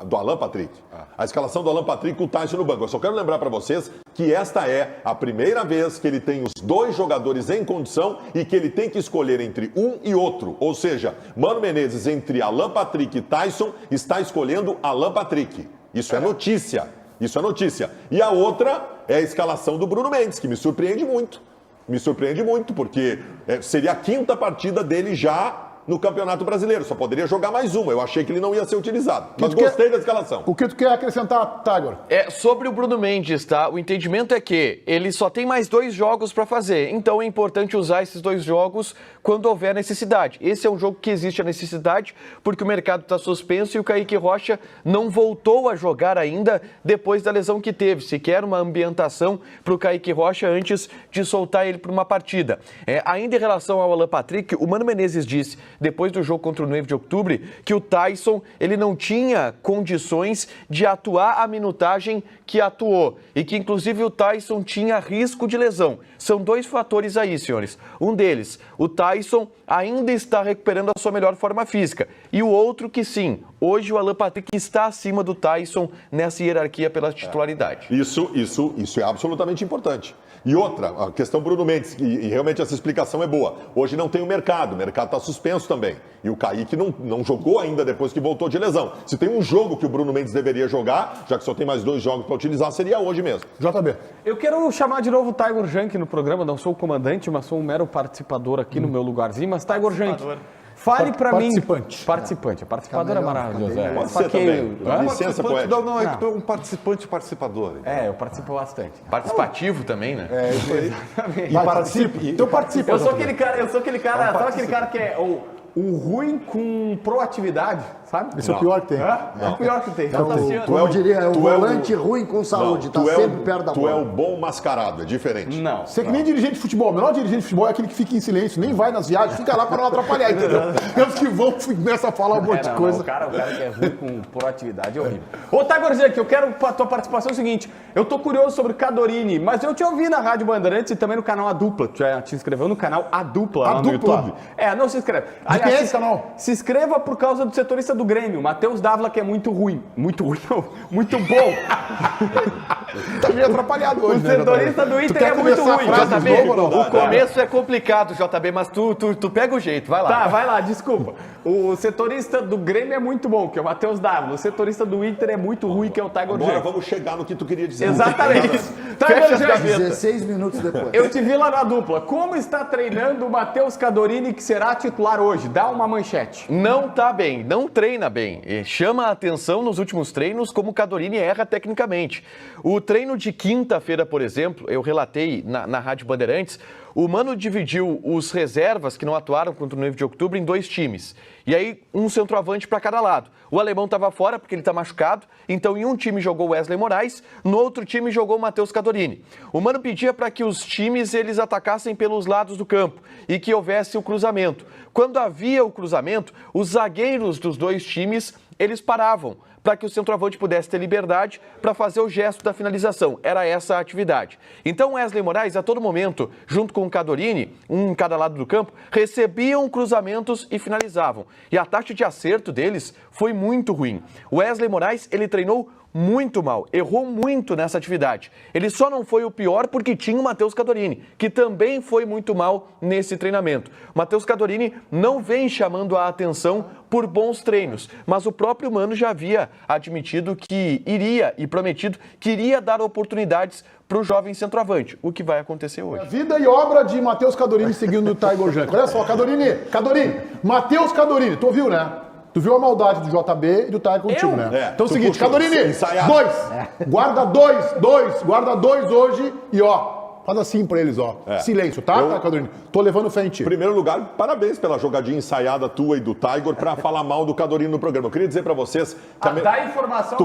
do Alan Patrick, a escalação do Alan Patrick e o Tyson no banco. Eu só quero lembrar para vocês que esta é a primeira vez que ele tem os dois jogadores em condição e que ele tem que escolher entre um e outro. Ou seja, Mano Menezes entre Alan Patrick e Tyson está escolhendo Alan Patrick. Isso é notícia. Isso é notícia. E a outra é a escalação do Bruno Mendes, que me surpreende muito. Me surpreende muito, porque seria a quinta partida dele já no Campeonato Brasileiro. Só poderia jogar mais uma. Eu achei que ele não ia ser utilizado. Mas tu gostei da escalação. O que tu quer acrescentar, Tiger? Sobre o Bruno Mendes, tá? O entendimento é que ele só tem mais 2 jogos para fazer. Então é importante usar esses 2 jogos quando houver necessidade. Esse é um jogo que existe a necessidade porque o mercado está suspenso e o Kaique Rocha não voltou a jogar ainda depois da lesão que teve. Sequer uma ambientação para o Kaique Rocha antes de soltar ele para uma partida. Ainda em relação ao Alan Patrick, o Mano Menezes disse, depois do jogo contra o 9 de outubro, que o Tyson ele não tinha condições de atuar a minutagem que atuou e que, inclusive, o Tyson tinha risco de lesão. São 2 fatores aí, senhores. Um deles, o Tyson ainda está recuperando a sua melhor forma física. E o outro que, sim, hoje o Alan Patrick está acima do Tyson nessa hierarquia pela titularidade. Isso é absolutamente importante. E outra, a questão Bruno Mendes, e realmente essa explicação é boa. Hoje não tem o mercado está suspenso também. E o Kaique não jogou ainda depois que voltou de lesão. Se tem um jogo que o Bruno Mendes deveria jogar, já que só tem mais 2 jogos para utilizar, seria hoje mesmo. JB. Eu quero chamar de novo o Tiger Junk no programa, não sou o comandante, mas sou um mero participador aqui no meu lugarzinho. Mas Tiger Junk, fale pra mim... Participante. A participadora é maravilhosa. Pode ser também. Licença, poética. Não, é que tu é um participante participador. Então. Eu participo bastante. Participativo também, né? Isso aí. E participa. Então participa. Eu sou aquele cara, sabe aquele cara que é o ruim com proatividade, sabe? Esse é o pior que tem. É o pior que tem. Como diria, o volante ruim com saúde, tá sempre perto da bola. Tu é o bom mascarado, é diferente. Não. Você que nem dirigente de futebol. O melhor dirigente de futebol é aquele que fica em silêncio, nem vai nas viagens, fica lá para não atrapalhar, entendeu? É os que vão começam a falar um monte de coisa. O cara que é ruim com proatividade é horrível. Ô, Tiger Junk, eu quero a tua participação. É o seguinte, eu tô curioso sobre o Cadorini, mas eu te ouvi na Rádio Bandeirantes e também no canal A Dupla. Tu já te inscreveu no canal A Dupla lá no YouTube? Não se inscreve. Quem é esse canal? Se inscreva por causa do setorista do Grêmio, Matheus Dávila, que é muito ruim. Muito ruim, não. Muito bom. Tá meio atrapalhado hoje, O setorista do Inter é muito ruim. JB, o começo é complicado, JB, mas tu pega o jeito, vai lá. Tá, vai lá, desculpa. O setorista do Grêmio é muito bom, que é o Matheus Dávila. O setorista do Inter é muito ruim, que é o Tiger Junk. Agora vamos chegar no que tu queria dizer. Exatamente. Fecha as gavetas. 16 minutos depois. Eu te vi lá na Dupla. Como está treinando o Matheus Cadorini, que será titular hoje? Dá uma manchete. Não tá bem, não treina bem. Chama a atenção nos últimos treinos como o Cadorini erra tecnicamente. O treino de quinta-feira, por exemplo, eu relatei na Rádio Bandeirantes, o Mano dividiu os reservas que não atuaram contra o 9 de outubro em 2 times. E aí, um centroavante para cada lado. O alemão estava fora porque ele está machucado, então em um time jogou Wesley Moraes, no outro time jogou o Matheus Cadorini. O Mano pedia para que os times eles atacassem pelos lados do campo e que houvesse o cruzamento. Quando havia o cruzamento, os zagueiros dos 2 times, eles paravam para que o centroavante pudesse ter liberdade para fazer o gesto da finalização. Era essa a atividade. Então Wesley Moraes, a todo momento, junto com o Cadorini, um em cada lado do campo, recebiam cruzamentos e finalizavam. E a taxa de acerto deles foi muito ruim. O Wesley Moraes, ele treinou muito mal, errou muito nessa atividade. Ele só não foi o pior porque tinha o Matheus Cadorini, que também foi muito mal nesse treinamento. O Matheus Cadorini não vem chamando a atenção por bons treinos, mas o próprio Mano já havia admitido que iria e prometido que iria dar oportunidades para o jovem centroavante, o que vai acontecer hoje. Vida e obra de Matheus Cadorini seguindo o Tiger Junk. Olha só, Cadorini, Matheus Cadorini, tu ouviu, né? Tu viu a maldade do JB e do Tiger contigo, né? Então é o seguinte, Cadorini, 2, guarda 2 hoje e ó, faz assim pra eles, ó. Silêncio, tá, Cadorini? Tô levando fé em ti. Em primeiro lugar, parabéns pela jogadinha ensaiada tua e do Tiger pra falar mal do Cadorini no programa. Eu queria dizer pra vocês... Dá informação,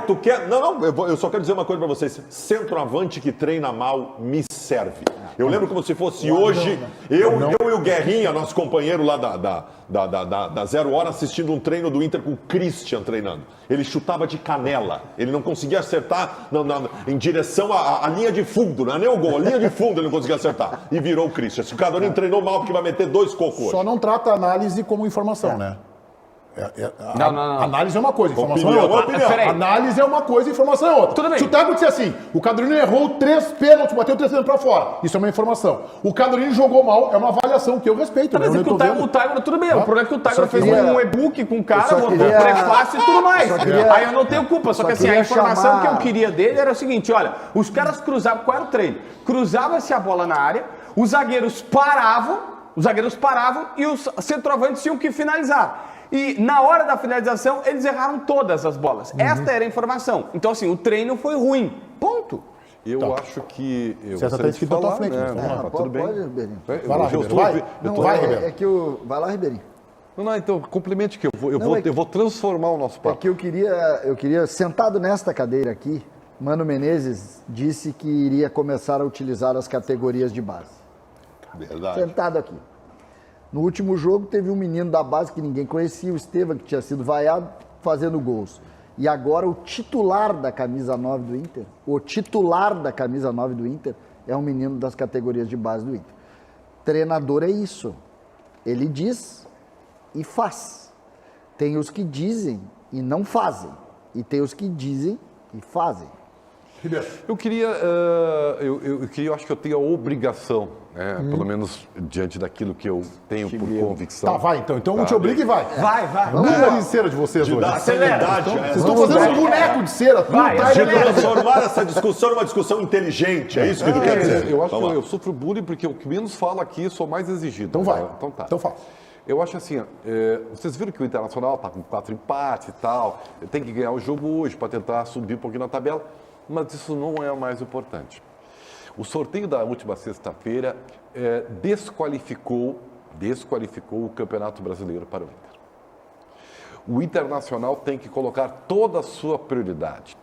tu quer... Não, eu só quero dizer uma coisa pra vocês. Centroavante que treina mal me serve. Eu lembro como se fosse hoje, eu e o Guerrinha, nosso companheiro lá da 0 Hora, assistindo um treino do Inter com o Christian treinando. Ele chutava de canela, ele não conseguia acertar em direção à linha de fundo, não é nem o gol, a linha de fundo ele não conseguia acertar. E virou o Christian. Se o Cadorini treinou mal porque vai meter 2 cocos hoje. Só não trata a análise como informação, né? Não. Análise é uma coisa, informação é outra. Análise é uma coisa, informação é outra. Tudo bem. Se o Tiger disser assim, o Cadorini errou 3 pênaltis, bateu 3 pênaltis pra fora, isso é uma informação. O Cadorini jogou mal, é uma avaliação que eu respeito. Mas o Tiger, tudo bem. O problema é que o Tiger fez um e-book com o cara, botou prefácio e tudo mais. Aí eu não tenho culpa, só que assim, a informação que eu queria dele era o seguinte, olha, os caras cruzavam, qual era o treino? Cruzava-se a bola na área, os zagueiros paravam Os zagueiros paravam e os centroavantes tinham que finalizar. E na hora da finalização, eles erraram todas as bolas. Esta era a informação. Então, assim, o treino foi ruim. Ponto. Eu acho que... Você está escrito na tua frente. né? Vamos lá. Mas tudo bem. Pode, Ribeirinho. Vai lá, Ribeiro. Vai. Vai, Ribeiro. É que vai lá, Ribeirinho. Não, então, complemente que Não, é que- eu vou transformar o nosso É papo. que eu queria, sentado nesta cadeira aqui, Mano Menezes disse que iria começar a utilizar as categorias de base. Verdade. Sentado aqui. No último jogo teve um menino da base que ninguém conhecia, o Estevam, que tinha sido vaiado, fazendo gols. E agora o titular da camisa 9 do Inter, é um menino das categorias de base do Inter. Treinador é isso. Ele diz e faz. Tem os que dizem e não fazem. E tem os que dizem e fazem. Eu queria, eu acho que eu tenho a obrigação, né, pelo menos diante daquilo que eu tenho por convicção. Tá, vai então. Então te obriga e vai. Vai. Vamos nariz de cera de vocês De hoje. dar sanidade a Vocês essa estão fazendo um discussão. boneco de cera. Vai, Tá, De beleza. transformar essa discussão numa discussão inteligente. É isso que tu quer dizer? Eu acho Vamos que lá. eu sofro bullying porque o que menos falo aqui sou mais exigido. Então vai. Então tá. Então fala. Eu acho assim, vocês viram que o Internacional está com 4 empates e tal, tem que ganhar o jogo hoje para tentar subir um pouquinho na tabela, mas isso não é o mais importante. O sorteio da última sexta-feira desqualificou o Campeonato Brasileiro para o Inter. O Internacional tem que colocar toda a sua prioridade,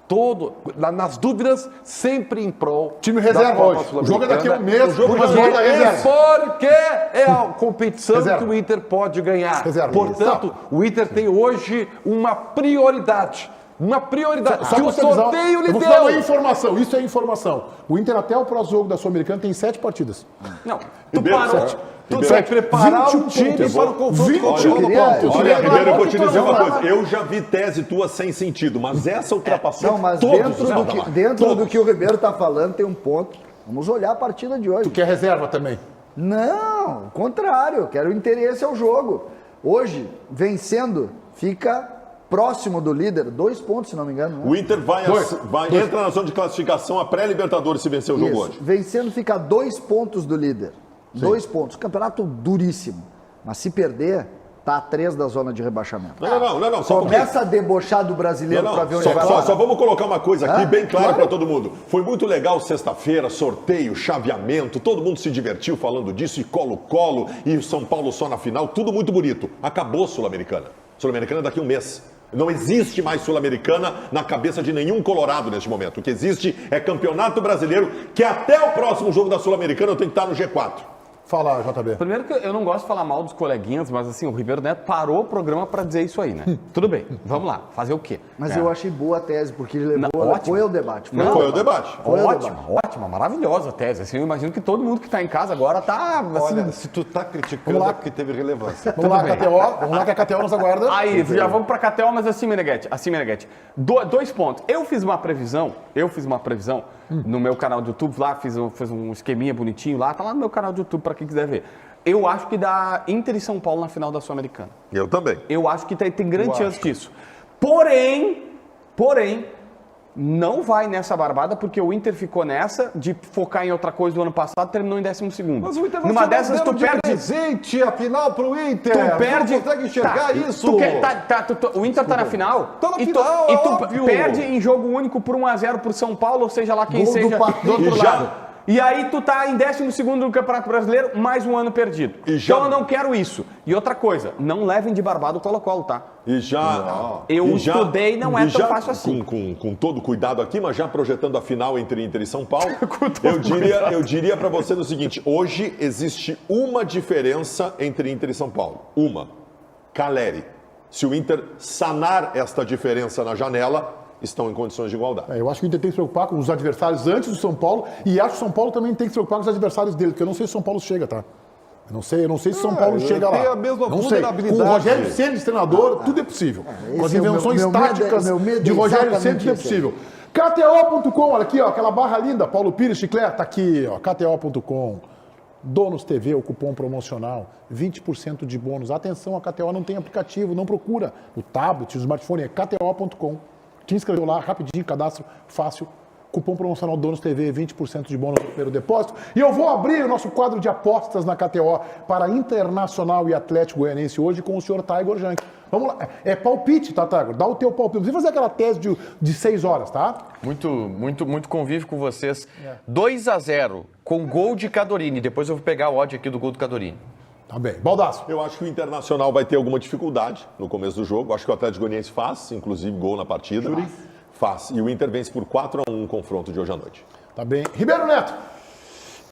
nas dúvidas, sempre em prol Time da reserva Copa hoje. O jogo é daqui a um mês. Sul-Americana. O jogo da reserva. Porque é a competição Reserva. que o Inter pode ganhar. Reserva. Portanto, o Inter tem hoje uma prioridade. Uma prioridade. Só que pra o você avisar, sorteio lhe eu vou te dar uma deu. informação. Isso é informação. O Inter até o próximo jogo da Sul-Americana tem 7 partidas. Não, tu Ribeiro, parou. sete. Tu Ribeiro, vai preparar 21 o time pontos. para o confronto 21 com o pontos. Colo-Colo. Olha, Ribeiro, eu vou te Então, dizer uma vamos coisa. Eu já vi tese tua sem sentido, mas essa ultrapassou Não, mas todos dentro, os do patamares. do que o Ribeiro está falando, tem um ponto. Vamos olhar a partida de hoje. Tu quer reserva também? Não, o contrário. Quero o interesse ao jogo. Hoje, vencendo, fica próximo do líder. 2 pontos, se não me engano. Né? O Inter entra na zona de classificação a pré-Libertadores se vencer o jogo Isso. hoje. Vencendo, fica 2 pontos do líder. 2 pontos. Campeonato duríssimo. Mas se perder, tá a 3 da zona de rebaixamento. Não, só Começa a debochar do brasileiro para ver onde vai só parar. vamos colocar uma coisa aqui bem clara Claro. para todo mundo. Foi muito legal sexta-feira, sorteio, chaveamento, todo mundo se divertiu falando disso, e colo-colo, e o São Paulo só na final, tudo muito bonito. Acabou a Sul-Americana. Sul-Americana daqui a um mês. Não existe mais Sul-Americana na cabeça de nenhum colorado neste momento. O que existe é Campeonato Brasileiro, que até o próximo jogo da Sul-Americana eu tenho que estar no G4. Fala, JB. Primeiro que eu não gosto de falar mal dos coleguinhas, mas assim, o Ribeiro Neto parou o programa para dizer isso aí, né? Tudo bem, vamos lá, fazer o quê? Mas É. eu achei boa a tese, porque ele levou, Não, ótimo. foi ao debate. Não, Foi o debate. Foi o Ótima, debate. ótima, maravilhosa a tese. Assim, eu imagino que todo mundo que está em casa agora tá assim, Olha, se tu tá criticando é porque teve relevância. Vamos lá, KTO. Vamos lá que a KTO nos aguarda. Aí, já vamos pra KTO, mas assim, Meneghetti. 2 pontos. Eu fiz uma previsão no meu canal do YouTube, lá fiz um esqueminha bonitinho lá, tá lá no meu canal do YouTube pra quem quiser ver. Eu acho que dá Inter e São Paulo na final da Sul-Americana. Eu também. Eu acho que tem grande chance disso. Porém, não vai nessa barbada, porque o Inter ficou nessa de focar em outra coisa do ano passado, terminou em 12º. Mas o Inter Numa dessas, tu perde. presente a final pro Inter. Tu perde. Não consegue enxergar Tá, isso. O Inter tá na final? Tá na e final, e tu óbvio. perde em jogo único por 1-0 pro São Paulo, ou seja lá quem Gol do seja Patrick. do outro E já- lado. E aí tu tá em 12º no Campeonato Brasileiro, mais um ano perdido. E já- Então eu não quero isso. E outra coisa, não levem de barbado o Colo-Colo, tá? E já. Eu e já- estudei, não é e tão já, fácil assim. Com todo cuidado aqui, mas já projetando a final entre Inter e São Paulo, eu diria para você o seguinte: hoje existe uma diferença entre Inter e São Paulo. Uma. Caleri. Se o Inter sanar esta diferença na janela, estão em condições de igualdade. Eu acho que o Inter tem que se preocupar com os adversários antes do São Paulo e acho que o São Paulo também tem que se preocupar com os adversários dele, porque eu não sei se o São Paulo chega, tá? Eu não sei se o São Paulo chega lá. tem a mesma não sei. Com vulnerabilidade. o Rogério Ceni de treinador, tudo é possível. Com as esse é o meu- invenções meu medo é- táticas meu medo é de Rogério exatamente Ceni, tudo é esse aí. possível. KTO.com, olha aqui, ó, aquela barra linda, Paulo Pires, chiclete, tá aqui, ó, KTO.com. Donos TV, o cupom promocional, 20% de bônus. Atenção, a KTO não tem aplicativo, não procura. O tablet, o smartphone é KTO.com. Te inscreveu lá, rapidinho, cadastro fácil. Cupom promocional Donos TV, 20% de bônus no primeiro depósito. E eu vou abrir o nosso quadro de apostas na KTO para Internacional e Atlético Goianiense hoje com o senhor Tiger Junk. Vamos lá. É palpite, tá, Tiger? Dá o teu palpite. Não precisa fazer aquela tese de 6 horas, tá? Muito convívio com vocês. 2-0 com gol de Cadorini. Depois eu vou pegar o odd aqui do gol do Cadorini. Tá bem. Baldasso. Eu acho que o Internacional vai ter alguma dificuldade no começo do jogo. Acho que o Atlético Goianiense faz, inclusive, gol na partida. Faz. E o Inter vence por 4-1 o confronto de hoje à noite. Tá bem. Ribeiro Neto.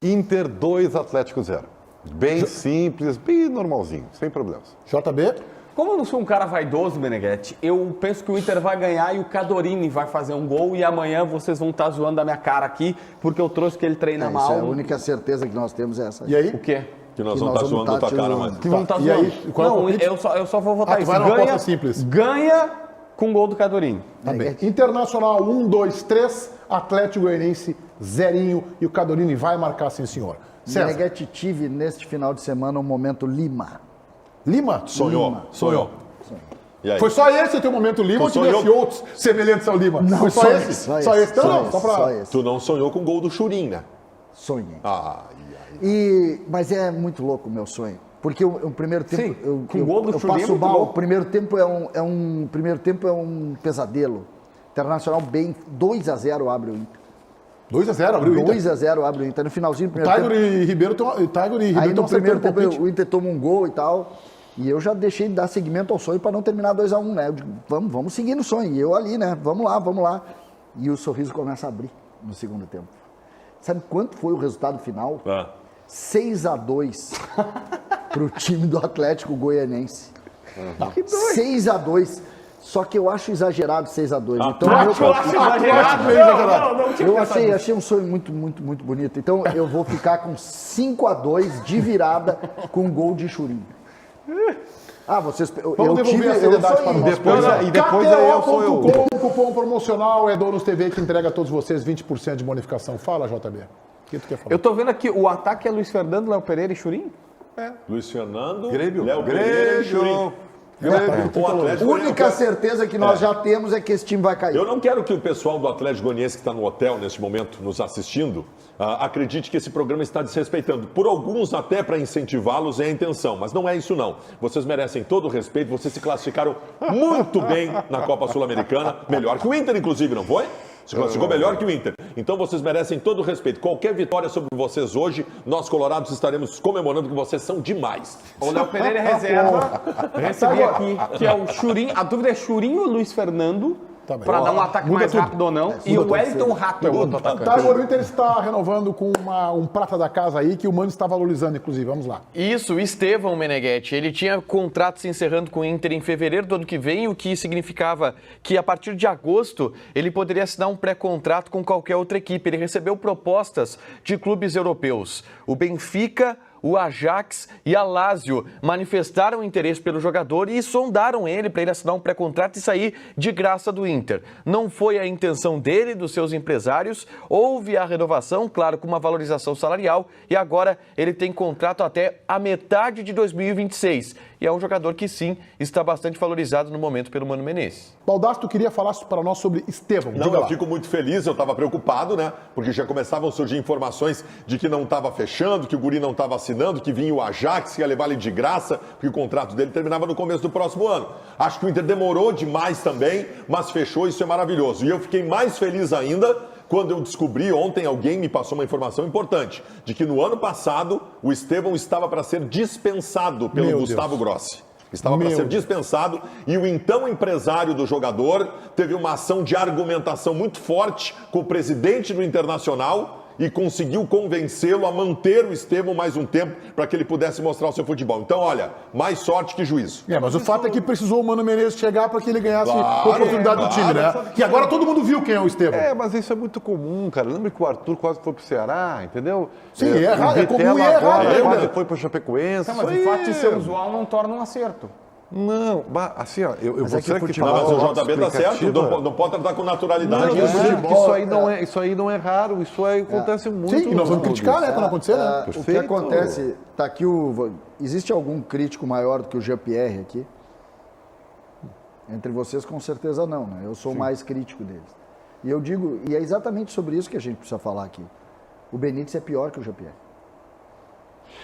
Inter 2, Atlético 0. Bem simples, bem normalzinho, sem problemas. JB. Como eu não sou um cara vaidoso, Meneghetti, eu penso que o Inter vai ganhar e o Cadorini vai fazer um gol e amanhã vocês vão estar zoando da minha cara aqui porque eu trouxe que ele treina mal. Isso é a única certeza que nós temos essa. E aí? O quê? Que nós vamos estar zoando a tua cara mais. Que vão estar E zoando. aí, qual é o Não, palpite? eu só vou votar tu isso. vai numa aposta simples. Ganha com gol do Cadorini. Tá bem. Internacional 1, 2, 3, Atlético Goianiense 0 e o Cadorini vai marcar, sim, senhor. César. Meneghetti, tive neste final de semana um momento Lima. Lima? Sonhou. E aí? Foi só esse o teu momento Lima ou sonhou? tivesse outros semelhantes ao Lima? Não, Foi só esse? Só esse? Então não, só pra... Só esse. Tu não sonhou com o gol do Churin, né? Sonhei. Ai. Mas é muito louco o meu sonho. Porque o primeiro tempo. Sim, com o gol do eu Churin é passo muito mal. louco. O primeiro tempo é um pesadelo. Internacional bem 2-0 abre o Inter. 2-0, abriu o Inter. 2-0 abre o Inter. No finalzinho do primeiro Tiger tempo. e Ribeiro estão Aí no primeiro tempo palpite. o Inter toma um gol e tal. E eu já deixei de dar seguimento ao sonho para não terminar 2-1, né? Eu digo, vamos seguir no sonho. E eu ali, né? Vamos lá. E o sorriso começa a abrir no segundo tempo. Sabe quanto foi o resultado final? 6-2 pro time do Atlético Goianiense. 6-2. Só que eu acho exagerado 6-2. Então eu achei um sonho muito bonito. Então eu vou ficar com 5-2 de virada com gol de Churinho. Vocês. Vamos devolver a seriedade para o nosso programa. E depois aí eu sou eu. KTO.com, cupom promocional é Donos TV que entrega a todos vocês 20% de bonificação. Fala, JB. O que tu quer falar? Eu tô vendo aqui, o ataque é Luiz Fernando, Léo Pereira e Churinho? Luiz Fernando, Grêmio. Léo Pereira e Churin. O Atlético A única certeza que nós já temos é que esse time vai cair. Eu não quero que o pessoal do Atlético Goianiense que está no hotel neste momento nos assistindo acredite que esse programa está desrespeitando. Por alguns até para incentivá-los é a intenção, mas não é isso não. Vocês merecem todo o respeito, vocês se classificaram muito bem na Copa Sul-Americana, melhor que o Inter inclusive, não foi? Se classificou melhor que o Inter. Então vocês merecem todo o respeito. Qualquer vitória sobre vocês hoje, nós colorados estaremos comemorando que vocês são demais. O Léo Pereira é reserva. Recebi aqui que é o Churinho. A dúvida é Churinho ou Luiz Fernando? Tá bem. Para dar um ataque Muda mais tudo. rápido ou não. E o Wellington Rato é o outro atacante. Tiger, o Inter está renovando com um prata da casa aí que o Mano está valorizando, inclusive. Vamos lá. Isso, o Estevão Meneghetti, ele tinha contrato se encerrando com o Inter em fevereiro do ano que vem, o que significava que a partir de agosto ele poderia assinar um pré-contrato com qualquer outra equipe. Ele recebeu propostas de clubes europeus. O Benfica, o Ajax e a Lazio manifestaram interesse pelo jogador e sondaram ele para ele assinar um pré-contrato e sair de graça do Inter. Não foi a intenção dele, dos seus empresários, houve a renovação, claro, com uma valorização salarial e agora ele tem contrato até a metade de 2026. E é um jogador que sim, está bastante valorizado no momento pelo Mano Menezes. Baldasso, tu queria falar para nós sobre Estevão. Não, Diga eu lá. fico muito feliz, eu estava preocupado, né? Porque já começavam a surgir informações de que não estava fechando, que o guri não estava assinando, que vinha o Ajax, que ia levar ele de graça, porque o contrato dele terminava no começo do próximo ano. Acho que o Inter demorou demais também, mas fechou, isso é maravilhoso. E eu fiquei mais feliz ainda quando eu descobri, ontem alguém me passou uma informação importante, de que no ano passado o Estevão estava para ser dispensado pelo Meu Gustavo Deus. Grossi. Estava para ser dispensado e o então empresário do jogador teve uma ação de argumentação muito forte com o presidente do Internacional e conseguiu convencê-lo a manter o Estevão mais um tempo para que ele pudesse mostrar o seu futebol. Então, olha, mais sorte que juízo. Mas o fato é que precisou o Mano Menezes chegar para que ele ganhasse a oportunidade do time, né? Que agora todo mundo viu quem é o Estevão. Mas isso é muito comum, cara. Lembra que o Arthur quase foi pro Ceará, entendeu? Sim, é errado, é comum e Vitela é errado, agora né? quase foi pro Chapecoense. Mas o fato de ser usual não torna um acerto. Não, assim, ó, eu vou é que ser o que futebol- Não, mas o JB tá explicativa. certo, não pode tratar com naturalidade. Não, isso. futebol, isso aí não é raro, isso aí acontece muito. Sim, e nós vamos no criticar, né? clube. Quando acontecer, né? O que Perfeito. acontece, tá aqui existe algum crítico maior do que o Jean-Pierre aqui? Entre vocês, com certeza não, né? Eu sou o mais crítico deles. E eu digo, e é exatamente sobre isso que a gente precisa falar aqui. O Benítez é pior que o Jean-Pierre.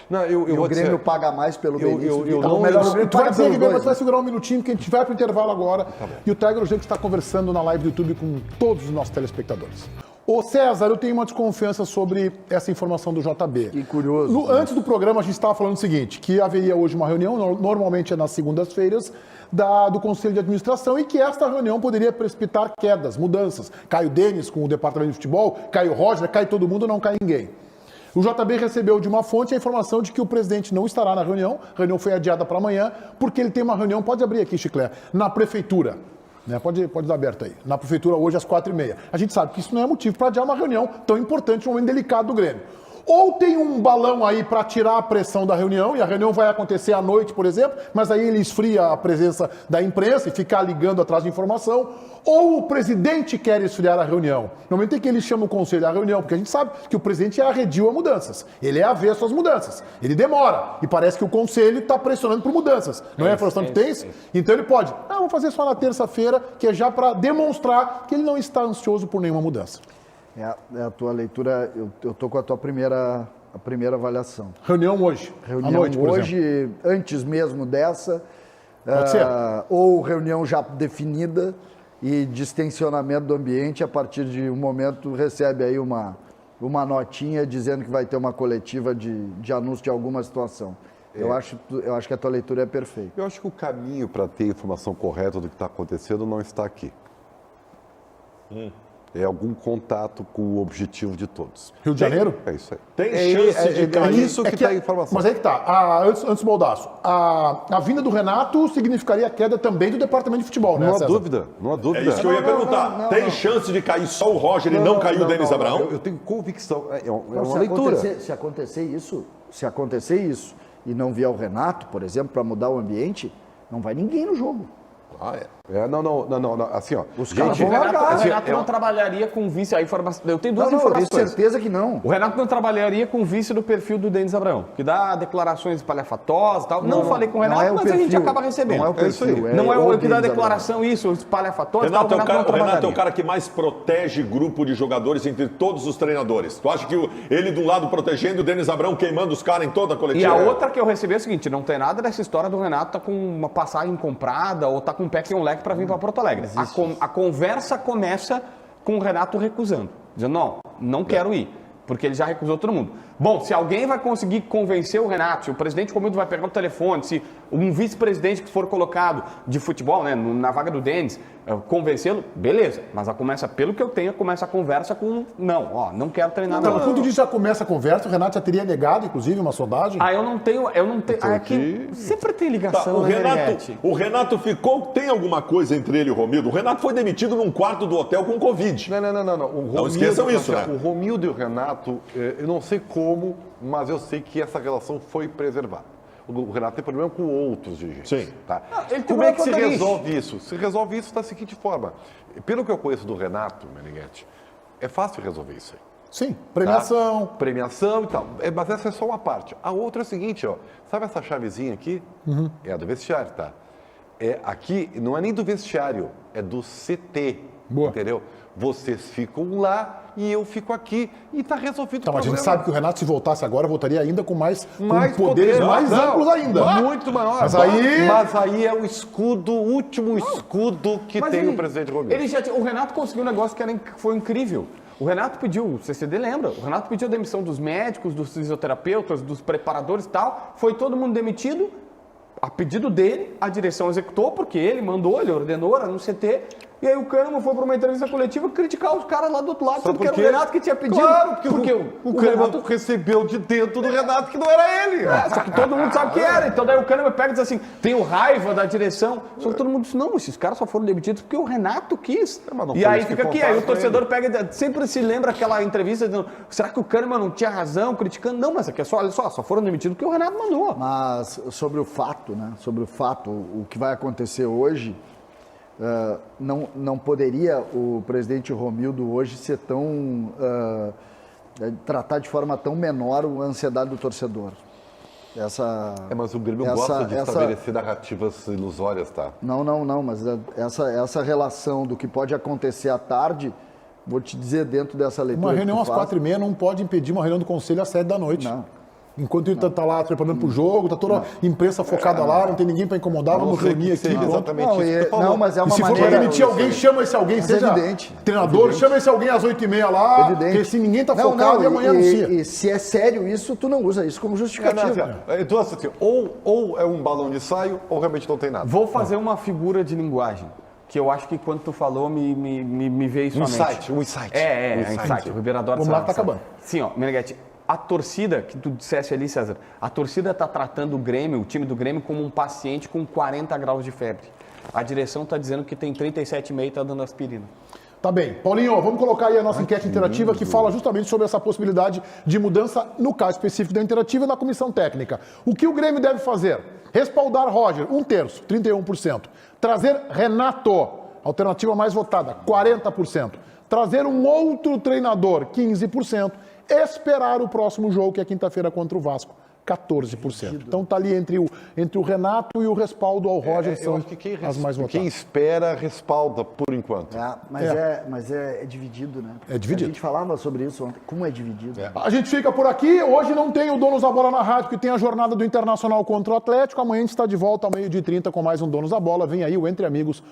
Não, eu E vou o Grêmio dizer, paga mais pelo eu Benítez. não- melhor, o Grêmio Tu vai paga dizer que pelos dois. você vai segurar um minutinho, porque a gente vai pro intervalo agora. E o Tiger Jean que está conversando na live do YouTube com todos os nossos telespectadores. Ô César, eu tenho uma desconfiança sobre essa informação do JB. Que curioso. Antes do programa, a gente estava falando o seguinte, que haveria hoje uma reunião, normalmente é nas segundas-feiras, do Conselho de Administração, e que esta reunião poderia precipitar quedas, mudanças. Cai o Denis com o Departamento de Futebol, cai o Roger, cai todo mundo, não cai ninguém. O JB recebeu de uma fonte a informação de que o presidente não estará na reunião, a reunião foi adiada para amanhã, porque ele tem uma reunião, pode abrir aqui, Chiclé, na prefeitura. Né? Pode dar aberto aí. Na prefeitura hoje às 4h30. A gente sabe que isso não é motivo para adiar uma reunião tão importante, um momento delicado do Grêmio. Ou tem um balão aí para tirar a pressão da reunião, e a reunião vai acontecer à noite, por exemplo, mas aí ele esfria a presença da imprensa e fica ligando atrás de informação. Ou o presidente quer esfriar a reunião. No momento em que ele chama o conselho à reunião, porque a gente sabe que o presidente é arredio a mudanças. Ele é avesso às mudanças. Ele demora. E parece que o conselho está pressionando por mudanças. Não é a informação que tem isso? Então ele pode. Vamos fazer só na terça-feira, que é já para demonstrar que ele não está ansioso por nenhuma mudança. É a tua leitura, eu tô com a tua primeira avaliação. Reunião hoje. Reunião à noite, por exemplo. hoje, antes mesmo dessa, Pode ser. ou reunião já definida e distensionamento do ambiente, a partir de um momento recebe aí uma notinha dizendo que vai ter uma coletiva de anúncio de alguma situação. Eu acho que a tua leitura é perfeita. eu acho que o caminho para ter a informação correta do que está acontecendo não está aqui. É algum contato com o objetivo de todos. Rio de Janeiro? É isso aí. Tem chance de cair. isso que está a informação. Mas aí que tá. Antes Baldasso, a vinda do Renato significaria a queda também do departamento de futebol, né, Não há César? dúvida, não há É dúvida. isso que eu ia perguntar. Tem chance de cair só o Roger e não cair o Denis Abraão? Eu tenho convicção, é uma Se leitura. acontecer isso e não vier o Renato, por exemplo, para mudar o ambiente, não vai ninguém no jogo. Não, assim, ó. Os caras vão O Renato, largar. o Renato não trabalharia com vice. A informação, eu tenho duas Eu tenho informações. certeza que não. O Renato não trabalharia com vice do perfil do Denis Abraão, que dá declarações espalhafatosas e tal. Não falei com o Renato, não é o mas a gente perfil. acaba recebendo. Não é o perfil. Não é o que dá Denis declaração, isso, espalhafatosas e tal. Renato, O Renato não o Renato é o trabalharia. cara que mais protege grupo de jogadores entre todos os treinadores. Tu acha que ele de um lado protegendo o Denis Abraão queimando os caras em toda a E coletiva? a outra que eu recebi é o seguinte, não tem nada dessa história do Renato tá com uma passagem comprada ou tá com um pack e um leque para vir para Porto Alegre. A conversa começa com o Renato recusando, dizendo não quero ir, porque ele já recusou todo mundo. Bom, se alguém vai conseguir convencer o Renato, se o presidente Romildo vai pegar o telefone, se um vice-presidente que for colocado de futebol, né, na vaga do Denis, convencê-lo, beleza. Mas pelo que eu tenho, começa a conversa com não quero treinar Então, não. quando diz já começa a conversa, o Renato já teria negado, inclusive, uma sondagem. Eu não tenho. Aqui sempre tem Tá, ligação, né, Meneghetti? o Renato ficou... Tem alguma coisa entre ele e o Romildo? O Renato foi demitido num quarto do hotel com Covid. Não. Não esqueçam isso, né? O Romildo e o Renato, eu não sei como, mas eu sei que essa relação foi preservada. O Renato tem problema com outros dirigentes. Sim. Tá? ele tem Como é que se problema com o resolve isso? Se resolve isso da seguinte forma. Pelo que eu conheço do Renato, Meneghetti, é fácil resolver isso aí. Sim, premiação. Tá? Premiação e tal. Mas essa é só uma parte. A outra é a seguinte, ó. Sabe essa chavezinha aqui? É a do vestiário, tá? Aqui não é nem do vestiário, é do CT. Boa. Entendeu? Vocês ficam lá e eu fico aqui e tá resolvido Tá, o mas a gente problema. sabe que o Renato, se voltasse agora, voltaria ainda com mais Mais com poderes poder, mais não, amplos ainda. Muito maior. Mas aí- Mas aí é o escudo, o último escudo que Mas tem o presidente Romildo. O Renato conseguiu um negócio que foi incrível. O Renato pediu, o CCD lembra, o Renato pediu a demissão dos médicos, dos fisioterapeutas, dos preparadores e tal. Foi todo mundo demitido. A pedido dele, a direção executou, porque ele mandou, ele ordenou, era no CT. E aí o Kahneman foi para uma entrevista coletiva criticar os caras lá do outro lado, Sabe sendo que era o por quê? Renato que tinha pedido. Claro, porque o Kahneman recebeu de dentro do Renato que não era ele. Só que todo mundo sabe que era. Então daí o Kahneman pega e diz assim, tenho raiva da direção. Só que todo mundo diz, não, esses caras só foram demitidos porque o Renato quis. mas não E foi aí isso que fica aqui, contaram aí o com torcedor pega, sempre se lembra aquela entrevista dizendo, será que o Kahneman não tinha razão, criticando? Não, mas aqui é só, olha só foram demitidos porque o Renato mandou. Mas sobre o fato, o que vai acontecer hoje, não poderia o presidente Romildo hoje ser tão... tratar de forma tão menor a ansiedade do torcedor. Mas o Grêmio gosta de estabelecer narrativas ilusórias, tá? Não, mas essa relação do que pode acontecer à tarde vou te dizer dentro dessa leitura. Uma reunião que às tu faz, 4h30 não pode impedir uma reunião do conselho às 7 da noite. Não. Enquanto ele está lá preparando para o jogo, está toda a imprensa focada lá, não tem ninguém para incomodar, vamos reunir aqui. Seja Pronto. exatamente Não, isso que tu falou. não, mas é E uma se for maneira... para demitir alguém, chama esse alguém, Mas seja evidente, treinador, evidente. chama esse alguém às 8h30 lá, porque se ninguém está focado, e amanhã anuncia. E se é sério isso, tu não usa isso como justificativa. Então, assim, ou é um balão de ensaio, ou realmente não tem nada. Vou fazer uma figura de linguagem, que eu acho que quando tu falou me veio isso à mente. Um insight. Insight. O Ribeiro adora Vamos lá essa- que tá acabando. Sim, ó, Meneghetti, a torcida, que tu dissesse ali, César, a torcida está tratando o Grêmio, o time do Grêmio, como um paciente com 40 graus de febre. A direção está dizendo que tem 37,5 e está dando aspirina. Tá bem. Paulinho, vamos colocar aí a nossa enquete interativa que fala justamente sobre essa possibilidade de mudança, no caso específico da interativa, na comissão técnica. O que o Grêmio deve fazer? Respaldar Roger, 1/3, 31%. Trazer Renato, alternativa mais votada, 40%. Trazer um outro treinador, 15%. Esperar o próximo jogo, que é quinta-feira contra o Vasco, 14%. Então tá ali entre o Renato e o respaldo ao Roger, Eu são acho que quem, as mais votadas. quem espera, respalda por enquanto. Mas é dividido, né? É dividido. A gente falava sobre isso ontem, como é dividido. A gente fica por aqui. Hoje não tem o Donos da Bola na rádio, que tem a jornada do Internacional contra o Atlético. Amanhã a gente está de volta ao 12h30 com mais um Donos da Bola. Vem aí o Entre Amigos